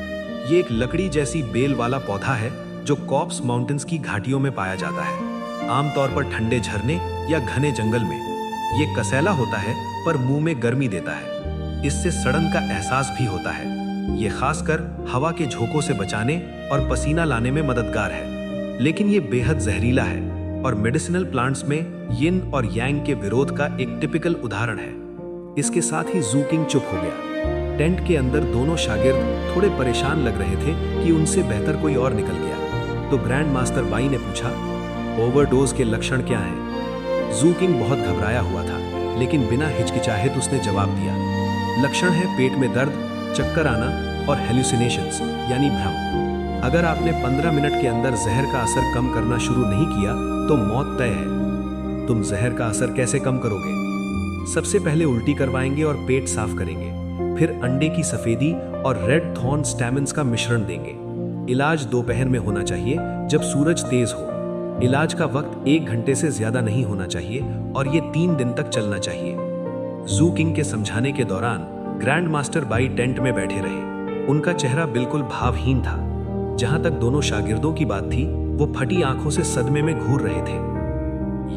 ये एक लकड़ी जैसी बेल वाला पौधा है जो कॉप्स माउंटेन्स की घाटियों में पाया जाता है, आमतौर पर ठंडे झरने या घने जंगल में। ये कसैला होता है पर मुंह में गर्मी देता है। इससे सड़न का एहसास भी होता है। ये खासकर हवा के झोंकों से बचाने और पसीना लाने में मददगार है, लेकिन ये बेहद जहरीला है और मेडिसिनल प्लांट्स में यिन और यांग के विरोध का एक टिपिकल उदाहरण है। इसके साथ ही जू किंग चुप हो गया। टेंट के अंदर दोनों शागिर्द थोड़े परेशान लग रहे थे कि उनसे बेहतर कोई और निकल गया। तो ग्रैंड मास्टर बाई ने पूछा, ओवरडोज के लक्षण क्या हैं? जू किंग बहुत घबराया हुआ था, लेकिन बिना हिचकिचाहट उसने जवाब दिया, लक्षण है पेट में दर्द, चक्कर आना और हेल्यूसिनेशंस यानी भ्रम। अगर आपने 15 मिनट के अंदर जहर का असर कम करना शुरू नहीं किया तो मौत तय है। तुम जहर का असर कैसे कम करोगे? सबसे पहले उल्टी करवाएंगे और पेट साफ करेंगे, फिर अंडे की सफेदी और रेड थॉर्न स्टैमिन्स का मिश्रण देंगे। इलाज दोपहर में होना चाहिए जब सूरज तेज हो। इलाज का वक्त 1 घंटे से ज्यादा नहीं होना चाहिए और ये 3 दिन तक चलना चाहिए। जू किंग के समझाने के दौरान ग्रैंड मास्टर बाई टेंट में बैठे रहे। उनका चेहरा बिल्कुल भावहीन था। जहां तक दोनों शागिर्दों की बात थी, वो फटी आंखों से सदमे में घूर रहे थे।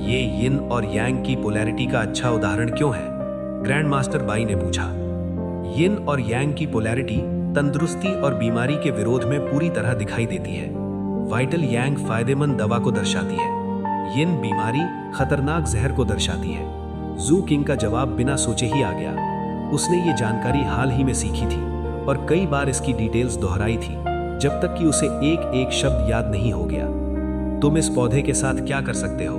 ये यिन और यांग की पोलैरिटी का अच्छा उदाहरण क्यों है? ग्रैंड मास्टर बाई ने पूछा। यिन और यांग की पोलैरिटी तंदुरुस्ती और बीमारी के विरोध में पूरी तरह दिखाई देती है। वाइटल यांग फायदेमंद दवा को दर्शाती है, यिन बीमारी खतरनाक जहर को दर्शाती है। जू किंग का जवाब बिना सोचे ही आ गया। उसने ये जानकारी हाल ही में सीखी थी और कई बार इसकी डिटेल्स दोहराई थी, जब तक कि उसे एक एक शब्द याद नहीं हो गया। तुम इस पौधे के साथ क्या कर सकते हो?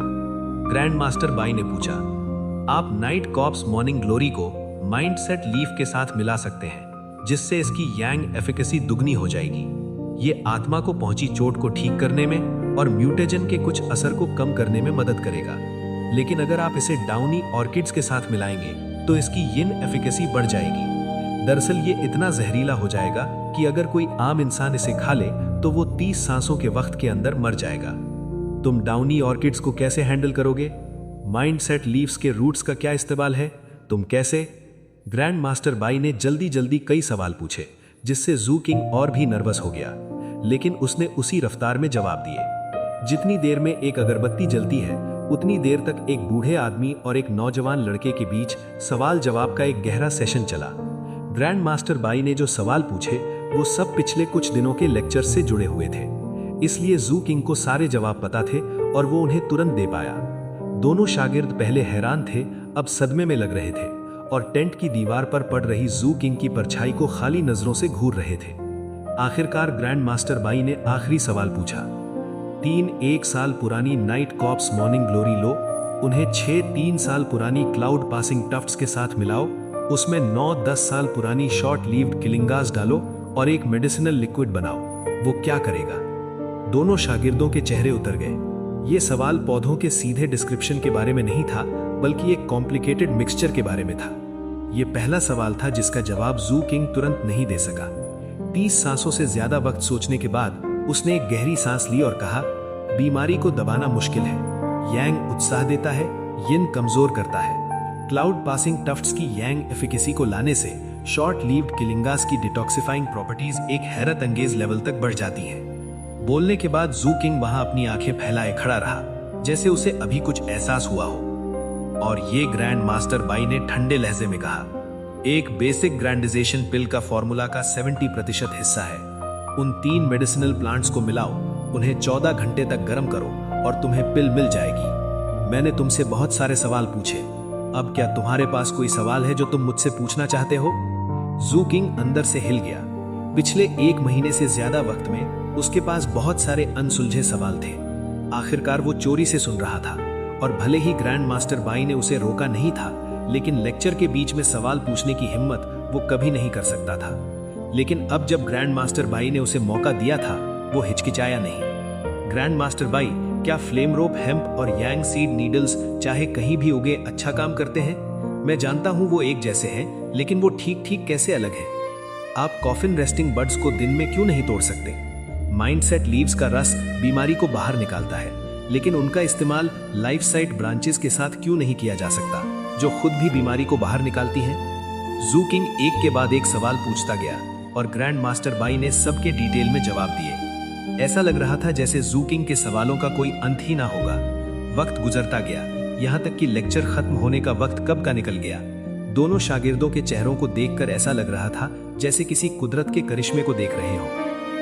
ग्रैंड मास्टर बाई ने पूछा। आप नाइट कॉप्स मॉर्निंग ग्लोरी को माइंडसेट लीफ के साथ मिला सकते हैं, जिससे इसकी यांग एफिकेसी दुगनी हो जाएगी। ये आत्मा को पहुंची चोट को ठीक करने में और म्यूटेजन के कुछ असर को कम करने में मदद करेगा। लेकिन अगर आप इसे डाउनी ऑर्किड्स के साथ मिलाएंगे तो इसकी यिन एफिकेसी बढ़ जाएगी। दरअसल ये इतना जहरीला हो जाएगा कि अगर कोई आम इंसान इसे खा ले तो वो 30 सांसों के वक्त के अंदर मर जाएगा। तुम डाउनी ऑर्किड्स को कैसे हैंडल करोगे? माइंडसेट लीव्स के रूट्स का क्या इस्तेमाल है? तुम कैसे? ग्रैंड मास्टर बाई ने जल्दी जल्दी कई सवाल पूछे, जिससे जू किंग और भी नर्वस हो गया, लेकिन उसने उसी रफ्तार में जवाब दिए। जितनी देर में एक अगरबत्ती जलती है, उतनी देर तक एक बूढ़े आदमी और एक नौजवान लड़के के बीच सवाल जवाब का एक गहरा सेशन चला। ग्रैंड मास्टर बाई ने जो सवाल पूछे वो सब पिछले कुछ दिनों के लेक्चर से जुड़े हुए थे, इसलिए जू किंग को सारे जवाब पता थे और वो उन्हें तुरंत दे पाया। दोनों शागिर्द पहले हैरान थे, अब सदमे में लग रहे थे और टेंट की दीवार पर पड़ रही जू किंग की परछाई को खाली नजरों से घूर रहे थे। आखिरकार ग्रैंड मास्टर बाई ने आखिरी सवाल पूछा। 1 साल पुरानी नाइट कॉप्स मॉर्निंग ग्लोरी लो, उन्हें 3 साल पुरानी क्लाउड पासिंग टफ्ट्स के साथ मिलाओ, उसमें 9-10 साल पुरानी शॉर्ट लीव्ड किलिंगास डालो और एक मेडिसिनल लिक्विड बनाओ। वो क्या करेगा? दोनों शागिर्दों के चेहरे उतर गए। ये सवाल पौधों के सीधे डिस्क्रिप्शन के बारे में नहीं था, बल्कि एक कॉम्प्लिकेटेड मिक्सचर के बारे में था। ये पहला सवाल था जिसका जवाब जू किंग तुरंत नहीं दे सका। 30 सांसों से ज्यादा वक्त सोचने के बाद उसने एक गहरी सांस ली और कहा, बीमारी को दबाना मुश्किल है। यांग उत्साह देता है, यिन कमजोर करता है। क्लाउड पासिंग टफ्ट्स की यांग एफिकेसी को लाने से शॉर्ट लीव्ड किलिंगास की डिटॉक्सिफाइंग प्रॉपर्टीज एक हैरत अंगेज लेवल तक बढ़ जाती हैं। बोलने के बाद जू किंग वहां अपनी आंखें फैलाए खड़ा रहा, जैसे उसे अभी कुछ एहसास हुआ हो। और ये ग्रैंड मास्टर बाई ने ठंडे लहजे में कहा, एक बेसिक ग्रैंडिजेशन पिल का फॉर्मूला का 70% हिस्सा है। उन 3 मेडिसिनल प्लांट्स को मिलाओ, उन्हें 14 घंटे तक गर्म करो और तुम्हें पिल मिल जाएगी। मैंने तुमसे बहुत सारे सवाल पूछे, अब क्या तुम्हारे पास कोई सवाल है जो तुम मुझसे पूछना चाहते हो? जू किंग अंदर से हिल गया। पिछले 1 महीने से ज्यादा वक्त में उसके पास बहुत सारे अनसुलझे सवाल थे। आखिरकार वो चोरी से सुन रहा था और भले ही ग्रैंड मास्टर बाई ने उसे रोका नहीं था, लेकिन लेक्चर के बीच में सवाल पूछने की हिम्मत वो कभी नहीं कर सकता था। लेकिन अब जब ग्रैंड मास्टर बाई ने उसे मौका दिया था, वो हिचकिचाया नहीं। ग्रैंड मास्टर बाई, क्या फ्लेम रोप, हेम्प और यांग सीड नीडल्स चाहे कहीं भी उगे अच्छा काम करते हैं? मैं जानता हूं वो एक जैसे हैं, लेकिन वो ठीक ठीक कैसे अलग है? आप कॉफिन रेस्टिंग बड्स को दिन में क्यों नहीं तोड़ सकते? माइंडसेट लीव्स का रस बीमारी को बाहर निकालता है, लेकिन उनका इस्तेमाल लाइफ साइट ब्रांचेस के साथ क्यों नहीं किया जा सकता, जो खुद भी बीमारी को बाहर निकालती हैं? जू किंग एक के बाद एक सवाल पूछता गया और ग्रैंड मास्टर बाई ने सबके डिटेल में जवाब दिए। ऐसा लग रहा था जैसे जू किंग के सवालों का कोई अंत ही ना होगा। वक्त गुजरता गया, यहाँ तक कि लेक्चर खत्म होने का वक्त कब का निकल गया। दोनों शागिर्दों के चेहरों को देखकर ऐसा लग रहा था जैसे किसी कुदरत के करिश्मे को देख रहे हो।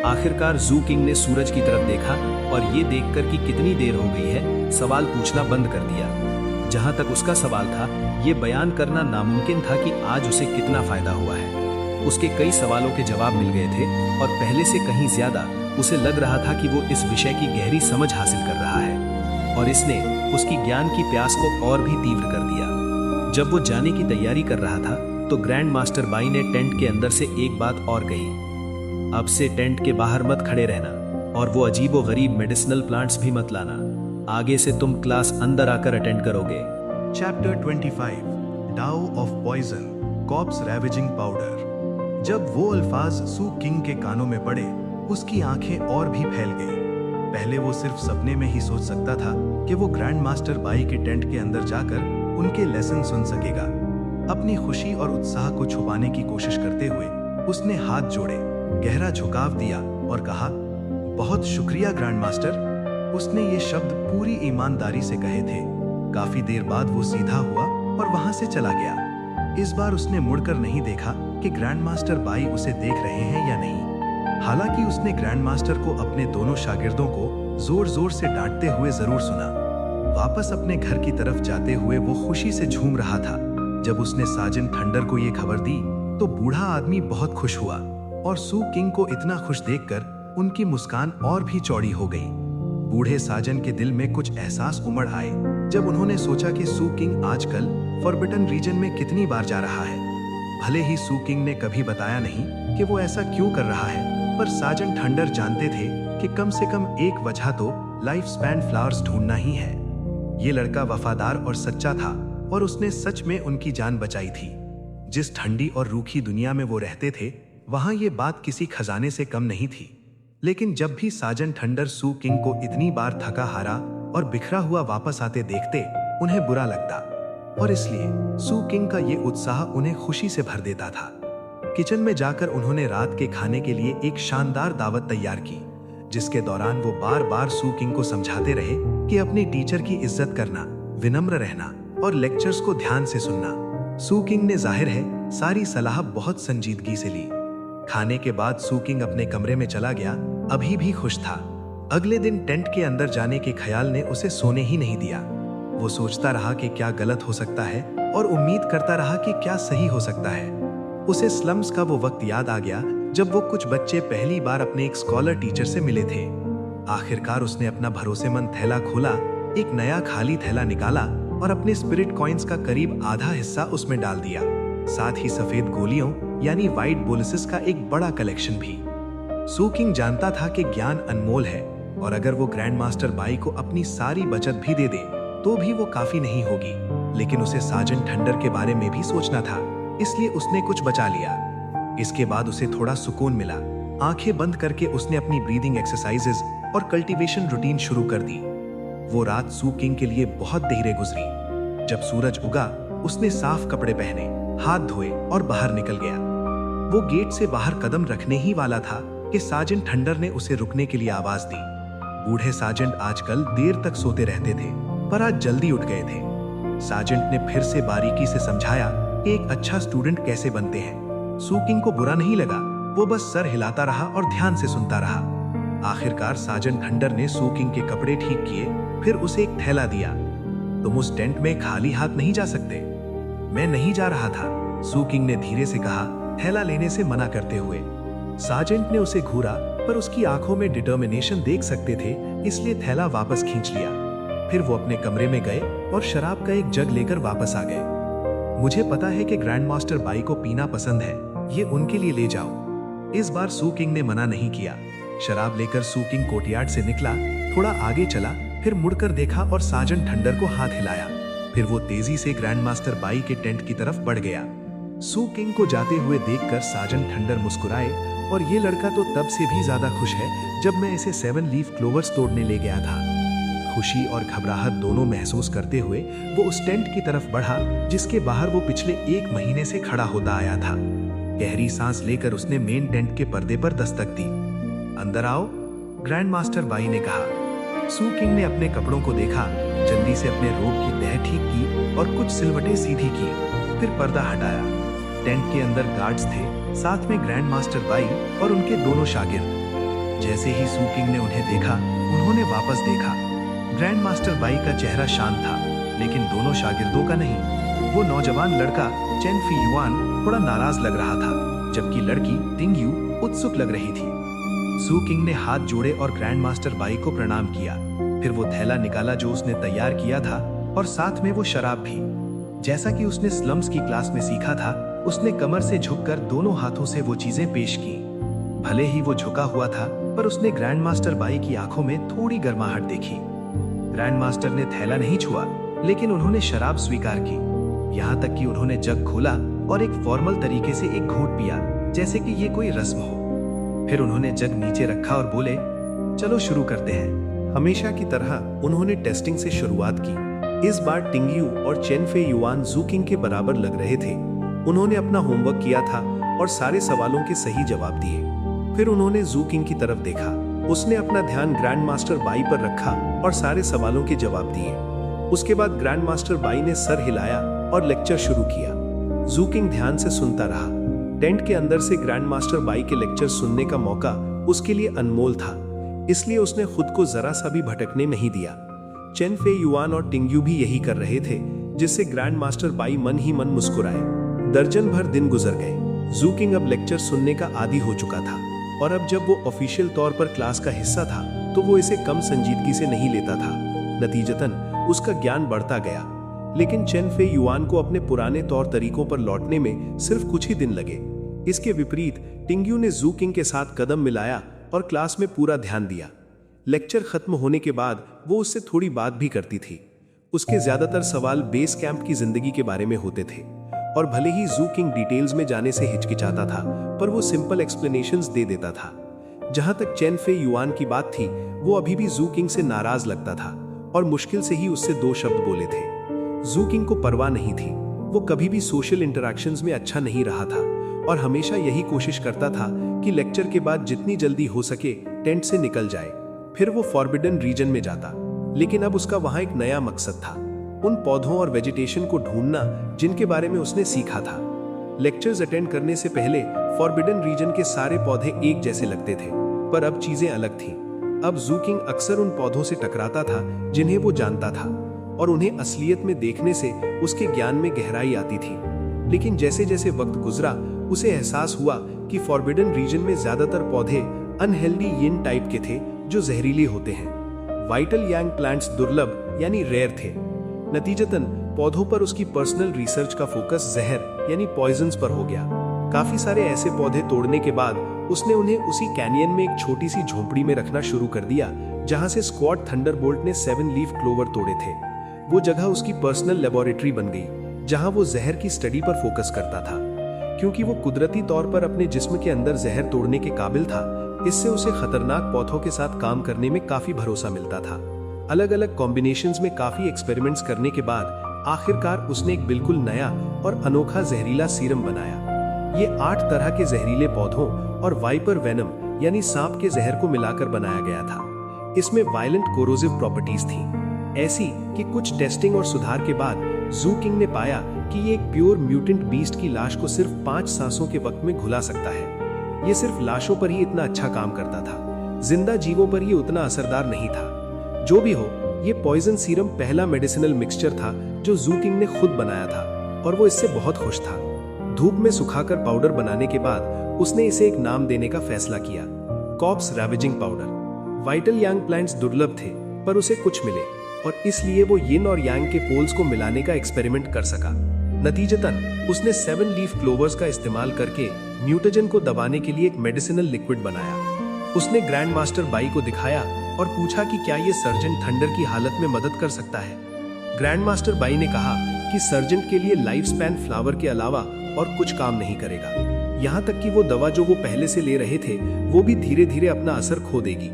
आखिरकार जू किंग ने सूरज की तरफ देखा और ये देखकर कि कितनी देर हो गई है, सवाल पूछना बंद कर दिया। जहां तक उसका सवाल था, ये बयान करना नामुमकिन था कि आज उसे कितना फायदा हुआ है। उसके कई सवालों के जवाब मिल गए थे और पहले से कहीं ज्यादा उसे लग रहा था कि वो इस विषय की गहरी समझ हासिल कर रहा है, और इसने उसकी ज्ञान की प्यास को और भी तीव्र कर दिया। जब वो जाने की तैयारी कर रहा था तो ग्रैंड मास्टर बाई ने टेंट के अंदर से एक बात और कही। अब से टेंट के बाहर मत खड़े रहना, और वो अजीबो गरीब मेडिसिनल प्लांट्स भी मत लाना। आगे से तुम क्लास अंदर आकर अटेंड करोगे। चैप्टर 25 डाउ ऑफ पॉइजन कॉप्स रैवेजिंग पाउडर। जब वो अल्फाज सू किंग के कानों में पड़े, उसकी आंखें और भी फैल गईं। पहले वो सिर्फ सपने में ही सोच सकता था कि वो ग्रैंड मास्टर बाई के टेंट के अंदर जाकर उनके लेसन सुन सकेगा। अपनी खुशी और उत्साह को छुपाने की कोशिश करते हुए उसने हाथ जोड़े, गहरा झुकाव दिया और कहा, बहुत शुक्रिया ग्रैंड मास्टर। उसने ये शब्द पूरी ईमानदारी से कहे थे। काफी देर बाद वो सीधा हुआ और वहां से चला गया। इस बार उसने मुड़कर नहीं देखा कि ग्रैंड मास्टर बाई उसे देख रहे हैं या नहीं। हालांकि उसने ग्रैंड मास्टर को अपने दोनों शागिर्दों को जोर जोर से डांटते हुए जरूर सुना। वापस अपने घर की तरफ जाते हुए वो खुशी से झूम रहा था। जब उसने सार्जेंट थंडर को ये खबर दी तो बूढ़ा आदमी बहुत खुश हुआ, और सू किंग को इतना खुश देखकर उनकी मुस्कान और भी चौड़ी हो गई। बूढ़े साजन के दिल में कुछ एहसास उमड़ आए जब उन्होंने सोचा कि सू किंग आजकल फॉरबिडन रीजन में कितनी बार जा रहा है। भले ही सू किंग ने कभी बताया नहीं कि वो ऐसा क्यों कर रहा है, पर साजन थंडर जानते थे कि कम से कम एक वजह तो लाइफ स्पैन फ्लावर्स ढूंढना ही है। ये लड़का वफादार और सच्चा था, और उसने सच में उनकी जान बचाई थी। जिस ठंडी और रूखी दुनिया में वो रहते थे, वहां ये बात किसी खजाने से कम नहीं थी। लेकिन जब भी साजन थंडर सू किंग को इतनी बार थका हारा और बिखरा हुआ वापस आते देखते, उन्हें बुरा लगता, और इसलिए सू किंग का ये उत्साह उन्हें खुशी से भर देता था। किचन में जाकर उन्होंने रात के खाने के लिए एक शानदार दावत तैयार की, जिसके दौरान वो बार बार सू किंग को समझाते रहे कि अपनी टीचर की इज्जत करना, विनम्र रहना और लेक्चर्स को ध्यान से सुनना। सू किंग ने जाहिर है सारी सलाह बहुत संजीदगी से ली। खाने के बाद सू किंग अपने कमरे में चला गया, अभी भी खुश था। अगले दिन टेंट के अंदर जाने के ख्याल ने उसे सोने ही नहीं दिया। वो सोचता रहा कि क्या गलत हो सकता है और उम्मीद करता रहा कि क्या सही हो सकता है। उसे स्लम्स का वो वक्त याद आ गया जब वो कुछ बच्चे पहली बार अपने एक स्कॉलर टीचर से मिले थे। आखिरकार उसने अपना भरोसेमंद थैला खोला, एक नया खाली थैला निकाला और अपने स्पिरिट कॉइन्स का करीब आधा हिस्सा उसमें डाल दिया, साथ ही सफेद गोलियों यानी व्हाइट बोलसिस का एक बड़ा कलेक्शन भी। सू किंग जानता था कि ज्ञान अनमोल है, और अगर वो ग्रैंड मास्टर बाई को अपनी सारी बचत भी दे दे तो भी वो काफी नहीं होगी। लेकिन उसे साजन थंडर के बारे में भी सोचना था, इसलिए उसने कुछ बचा लिया। इसके बाद उसे थोड़ा सुकून मिला। आंखें बंद करके उसने अपनी ब्रीदिंग एक्सरसाइजेज और कल्टीवेशन रूटीन शुरू कर दी। वो रात सू किंग के लिए बहुत देर गुजरी। जब सूरज उगा, उसने साफ कपड़े पहने, हाथ धोए और बाहर निकल गया। वो गेट से बाहर कदम रखने ही वाला था कि सार्जेंट थंडर ने उसे रुकने के लिए आवाज दी। बूढ़े सार्जेंट आजकल देर तक सोते रहते थे, पर आज जल्दी उठ गए थे। सार्जेंट ने फिर से बारीकी से समझाया कि एक अच्छा स्टूडेंट कैसे बनते हैं। सू किंग को बुरा नहीं लगा, वो बस सर हिलाता रहा और ध्यान से सुनता रहा। आखिरकार सार्जेंट थंडर ने सू किंग के कपड़े ठीक किए, फिर उसे एक थैला दिया। तुम उस टेंट में खाली हाथ नहीं जा सकते। मैं नहीं जा रहा था, सू किंग ने धीरे से कहा, थैला लेने से मना करते हुए। सार्जेंट ने उसे घूरा, पर उसकी आंखों में डिटर्मिनेशन देख सकते थे, इसलिए थैला वापस खींच लिया। फिर वो अपने कमरे में गए और शराब का एक जग लेकर वापस आ गए। मुझे पता है कि ग्रैंड मास्टर बाई को पीना पसंद है, ये उनके लिए ले जाओ। इस बार सू किंग ने मना नहीं किया। शराब लेकर सू किंग कोर्टयार्ड से निकला, थोड़ा आगे चला, फिर मुड़कर देखा और साजन ठंडर को हाथ हिलाया। फिर वो तेजी से ग्रैंड मास्टर बाई के टेंट की तरफ बढ़ गया। सू किंग को जाते हुए देखकर साजन ठंडर मुस्कुराए, और ये लड़का तो तब से भी ज्यादा खुश है जब मैं इसे 7 लीफ क्लोवर्स तोड़ने ले गया था। खुशी और घबराहट दोनों महसूस करते हुए वो उस टेंट की तरफ बढ़ा जिसके बाहर वो पिछले 1 महीने से खड़ा होता आया था। गहरी सांस लेकर उसने मेन टेंट के पर्दे पर दस्तक दी। अंदर आओ, ग्रैंड मास्टर बाई ने कहा। सू किंग ने अपने कपड़ों को देखा, जल्दी से अपने रोब की तह ठीक की और कुछ सिलवटें सीधी की, फिर पर्दा हटाया। टेंट के अंदर गार्ड्स थे, साथ में ग्रैंड मास्टर बाई और उनके दोनों शागिर्द। जैसे ही सू किंग ने उन्हें देखा, उन्होंने वापस देखा। ग्रैंड मास्टर बाई का चेहरा शांत था, लेकिन दोनों शागिर्दों का नहीं। वो नौजवान लड़का चेन फी युआन थोड़ा नाराज लग रहा था, जबकि लड़की टिंग यू उत्सुक लग रही थी। सू किंग ने हाथ जोड़े और ग्रैंड मास्टर बाई को प्रणाम किया। फिर वो थैला निकाला जो उसने तैयार किया था, और साथ में वो शराब भी। जैसा कि उसने स्लम्स की क्लास में सीखा था, उसने कमर से झुककर दोनों हाथों से वो चीजें पेश की। भले ही वो झुका हुआ था, पर उसने ग्रैंड मास्टर बाई की आंखों में थोड़ी गर्माहट देखी। ग्रैंड मास्टर ने थैला नहीं छुआ, लेकिन उन्होंने शराब स्वीकार की। यहाँ तक कि उन्होंने जग खोला और एक फॉर्मल तरीके से एक घूंट पिया, जैसे कि ये कोई रस्म हो। फिर उन्होंने जग नीचे रखा और बोले, चलो शुरू करते हैं। हमेशा की तरह उन्होंने टेस्टिंग से शुरुआत की। इस बार टिंगयू और चेन फे युआन जू किंग के बराबर लग रहे थे। उन्होंने अपना होमवर्क किया था और सारे सवालों के सही जवाब दिए। फिर उन्होंने जू किंग की तरफ देखा। उसने अपना ध्यान ग्रैंड मास्टर बाई पर रखा और सारे सवालों के जवाब दिए। उसके बाद ग्रैंड मास्टर बाई ने सर हिलाया और लेक्चर शुरू किया। जू किंग ध्यान से सुनता रहा। टेंट के अंदर से ग्रैंड मास्टर बाई के लेक्चर सुनने का मौका उसके लिए अनमोल था, इसलिए उसने खुद को जरा सा भी भटकने नहीं दिया। चेन फे युआन और टिंगयू भी यही कर रहे थे, जिससे ग्रैंड मास्टर बाई मन ही मन मुस्कुराए। दर्जन भर दिन गुजर गए। जू किंग अब लेक्चर सुनने का आदी हो चुका था, और अब जब वो ऑफिशियल तौर पर क्लास का हिस्सा था, तो वो इसे कम संजीदगी से नहीं लेता था। नतीजतन उसका ज्ञान बढ़ता गया। लेकिन चेन फे युआन को अपने पुराने तौर तरीकों पर लौटने में सिर्फ कुछ ही दिन लगे। इसके विपरीत टिंगयू ने जू किंग के साथ कदम मिलाया और क्लास में पूरा ध्यान दिया। लेक्चर खत्म होने के बाद वो उससे थोड़ी बात भी करती थी। उसके ज्यादातर सवाल बेस कैंप की जिंदगी के बारे में होते थे, और भले ही जू किंग डिटेल्स में जाने से हिचकिचाता था, पर वो सिंपल एक्सप्लेनेशंस दे देता था। जहां तक चेन फे युआन की बात थी, वो अभी भी जू किंग से नाराज लगता था और मुश्किल से ही उससे 2 शब्द बोले थे। जू किंग को परवाह नहीं थी। वो कभी भी सोशल इंटरैक्शंस में अच्छा नहीं रहा था और हमेशा यही कोशिश करता था कि लेक्चर के बाद जितनी जल्दी हो सके टेंट से निकल जाए। फिर वो फॉरबिडन रीजन में जाता, लेकिन अब उसका वहां एक नया मकसद था, उन पौधों और वेजिटेशन को ढूंढना जिनके बारे में उसने सीखा था। लेक्चर्स अटेंड करने से पहले फॉरबिडन रीजन के सारे पौधे एक जैसे लगते थे, पर अब चीजें अलग थीं। अब जू किंग अक्सर उन पौधों से टकराता था जिन्हें वो जानता था, और उन्हें असलियत में देखने से उसके ज्ञान में गहराई आती थी। लेकिन जैसे जैसे वक्त गुजरा, उसे एहसास हुआ कि फॉरबिडन रीजन में ज्यादातर पौधे अनहेल्दी यिन टाइप के थे जो जहरीले होते हैं। वाइटल यांग प्लांट्स दुर्लभ यानी रेयर थे। नतीजतन पौधों पर उसकी पर्सनल रिसर्च का फोकस जहर यानी पॉइजन्स पर हो गया। काफी सारे ऐसे पौधे तोड़ने के बाद उसने उन्हें उसी कैनियन में एक छोटी सी झोंपड़ी में रखना शुरू कर दिया, जहां से स्क्वाड थंडरबोल्ट ने 7 लीफ क्लोवर तोड़े थे। वो जगह उसकी पर्सनल लेबोरेटरी बन गई, जहां वो जहर की स्टडी पर फोकस करता था। क्योंकि वो कुदरती तौर पर अपने जिस्म के अंदर जहर तोड़ने के काबिल था, इससे उसे खतरनाक पौधों के साथ काम करने में काफी भरोसा मिलता था। अलग अलग कॉम्बिनेशंस में काफी एक्सपेरिमेंट्स करने के बाद आखिरकार उसने एक बिल्कुल नया और अनोखा जहरीला सीरम बनाया। ये 8 तरह के जहरीले पौधों और वाइपर वेनम यानी सांप के जहर को मिलाकर बनाया गया था। इसमें वायलेंट कोरोसिव प्रॉपर्टीज थी, ऐसी कि कुछ टेस्टिंग और सुधार के बाद जू किंग ने पाया कि ये एक प्योर म्यूटेंट बीस्ट की लाश को सिर्फ 5 सांसों के वक्त में घुला सकता है। ये सिर्फ लाशों पर ही इतना अच्छा काम करता था, जिंदा जीवों पर ये उतना असरदार नहीं था। जो भी हो, ये पॉइजन सीरम पहला मेडिसिनल मिक्सचर था जो जू किंग ने खुद बनाया था, और वो इससे बहुत खुश था। धूप में सुखाकर पाउडर बनाने के बाद उसने इसे एक नाम देने का फैसला किया, कॉर्प्स रैवेजिंग पाउडर। वाइटल यांग प्लांट्स दुर्लभ थे, पर उसे कुछ मिले, और इसलिए वो यिन और यांग के पोल्स को मिलाने का एक्सपेरिमेंट कर सका। नतीजतन उसने 7 लीफ क्लोवर्स का इस्तेमाल करके म्यूटेजन को दबाने के लिए एक मेडिसिनल लिक्विड बनाया। उसने ग्रैंड मास्टर बाई को दिखाया और पूछा कि क्या ये सर्जेंट थंडर की हालत में मदद कर सकता है। ग्रैंड मास्टर बाई ने कहा कि सर्जेंट के लिए लाइफ स्पैन फ्लावर के अलावा और कुछ काम नहीं करेगा, यहाँ तक कि वो दवा जो वो पहले से ले रहे थे वो भी धीरे धीरे अपना असर खो देगी।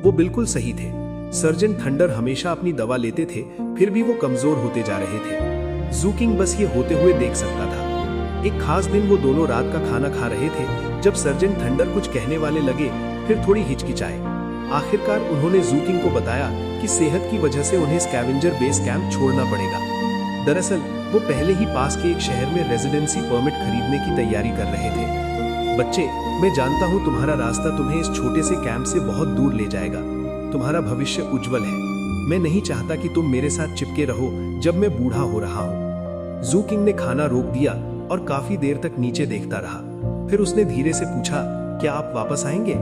वो बिल्कुल सही थे। सर्जेंट थंडर हमेशा अपनी दवा लेते थे, फिर भी वो कमजोर होते जा रहे थे। जू किंग बस ये होते हुए देख सकता था। एक खास दिन वो दोनों रात का खाना खा रहे थे जब सर्जेंट थंडर कुछ कहने वाले लगे, फिर थोड़ी हिचकिचाए। आखिरकार उन्होंने जू किंग को बताया कि सेहत की वजह से उन्हें स्कैवेंजर बेस कैंप छोड़ना पड़ेगा। दरअसल वो पहले ही पास के एक शहर में रेजिडेंसी परमिट खरीदने की तैयारी कर रहे थे। बच्चे, मैं जानता हूँ तुम्हारा रास्ता तुम्हें इस छोटे से कैंप से बहुत दूर ले जाएगा। तुम्हारा भविष्य उज्जवल है। मैं नहीं चाहता कि तुम मेरे साथ चिपके रहो जब मैं बूढ़ा हो रहा हूँ। जू किंग ने खाना रोक दिया और काफी देर तक नीचे देखता रहा। फिर उसने धीरे से पूछा, क्या आप वापस आएंगे?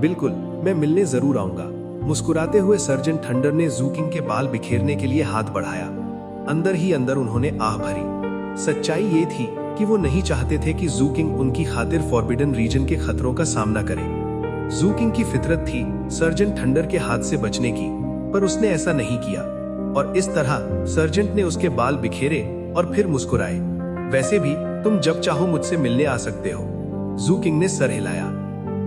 बिल्कुल, मैं मिलने जरूर आऊंगा। मुस्कुराते हुए सर्जेंट थंडर ने जू किंग के बाल बिखेरने के लिए हाथ बढ़ाया। अंदर ही अंदर उन्होंने आह भरी। सच्चाई ये थी कि वो नहीं चाहते थे कि जू किंग उनकी खातिर फॉरबिडन रीजन के खतरों का सामना करे। जू किंग की फितरत थी सर्जेंट थंडर के हाथ से बचने की, पर उसने ऐसा नहीं किया और इस तरह सर्जेंट ने उसके बाल बिखेरे और फिर मुस्कुराए। वैसे भी तुम जब चाहो मुझसे मिलने आ सकते हो। जू किंग ने सर हिलाया।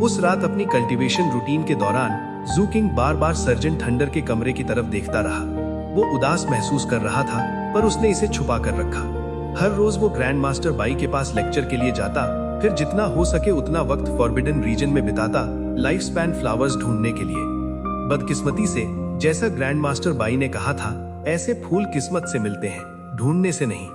उस रात अपनी कल्टीवेशन रूटीन के दौरान जू किंग बार बार सर्जेंट थंडर के कमरे की तरफ देखता रहा। वो उदास महसूस कर रहा था, पर उसने इसे छुपा कर रखा। हर रोज वो ग्रैंड मास्टर बाई के पास लेक्चर के लिए जाता, फिर जितना हो सके उतना वक्त फॉरबिडन रीजन में बिताता, लाइफ स्पैन फ्लावर्स ढूंढने के लिए। बदकिस्मती से, जैसा ग्रैंड मास्टर बाई ने कहा था, ऐसे फूल किस्मत से मिलते हैं, ढूंढने से नहीं।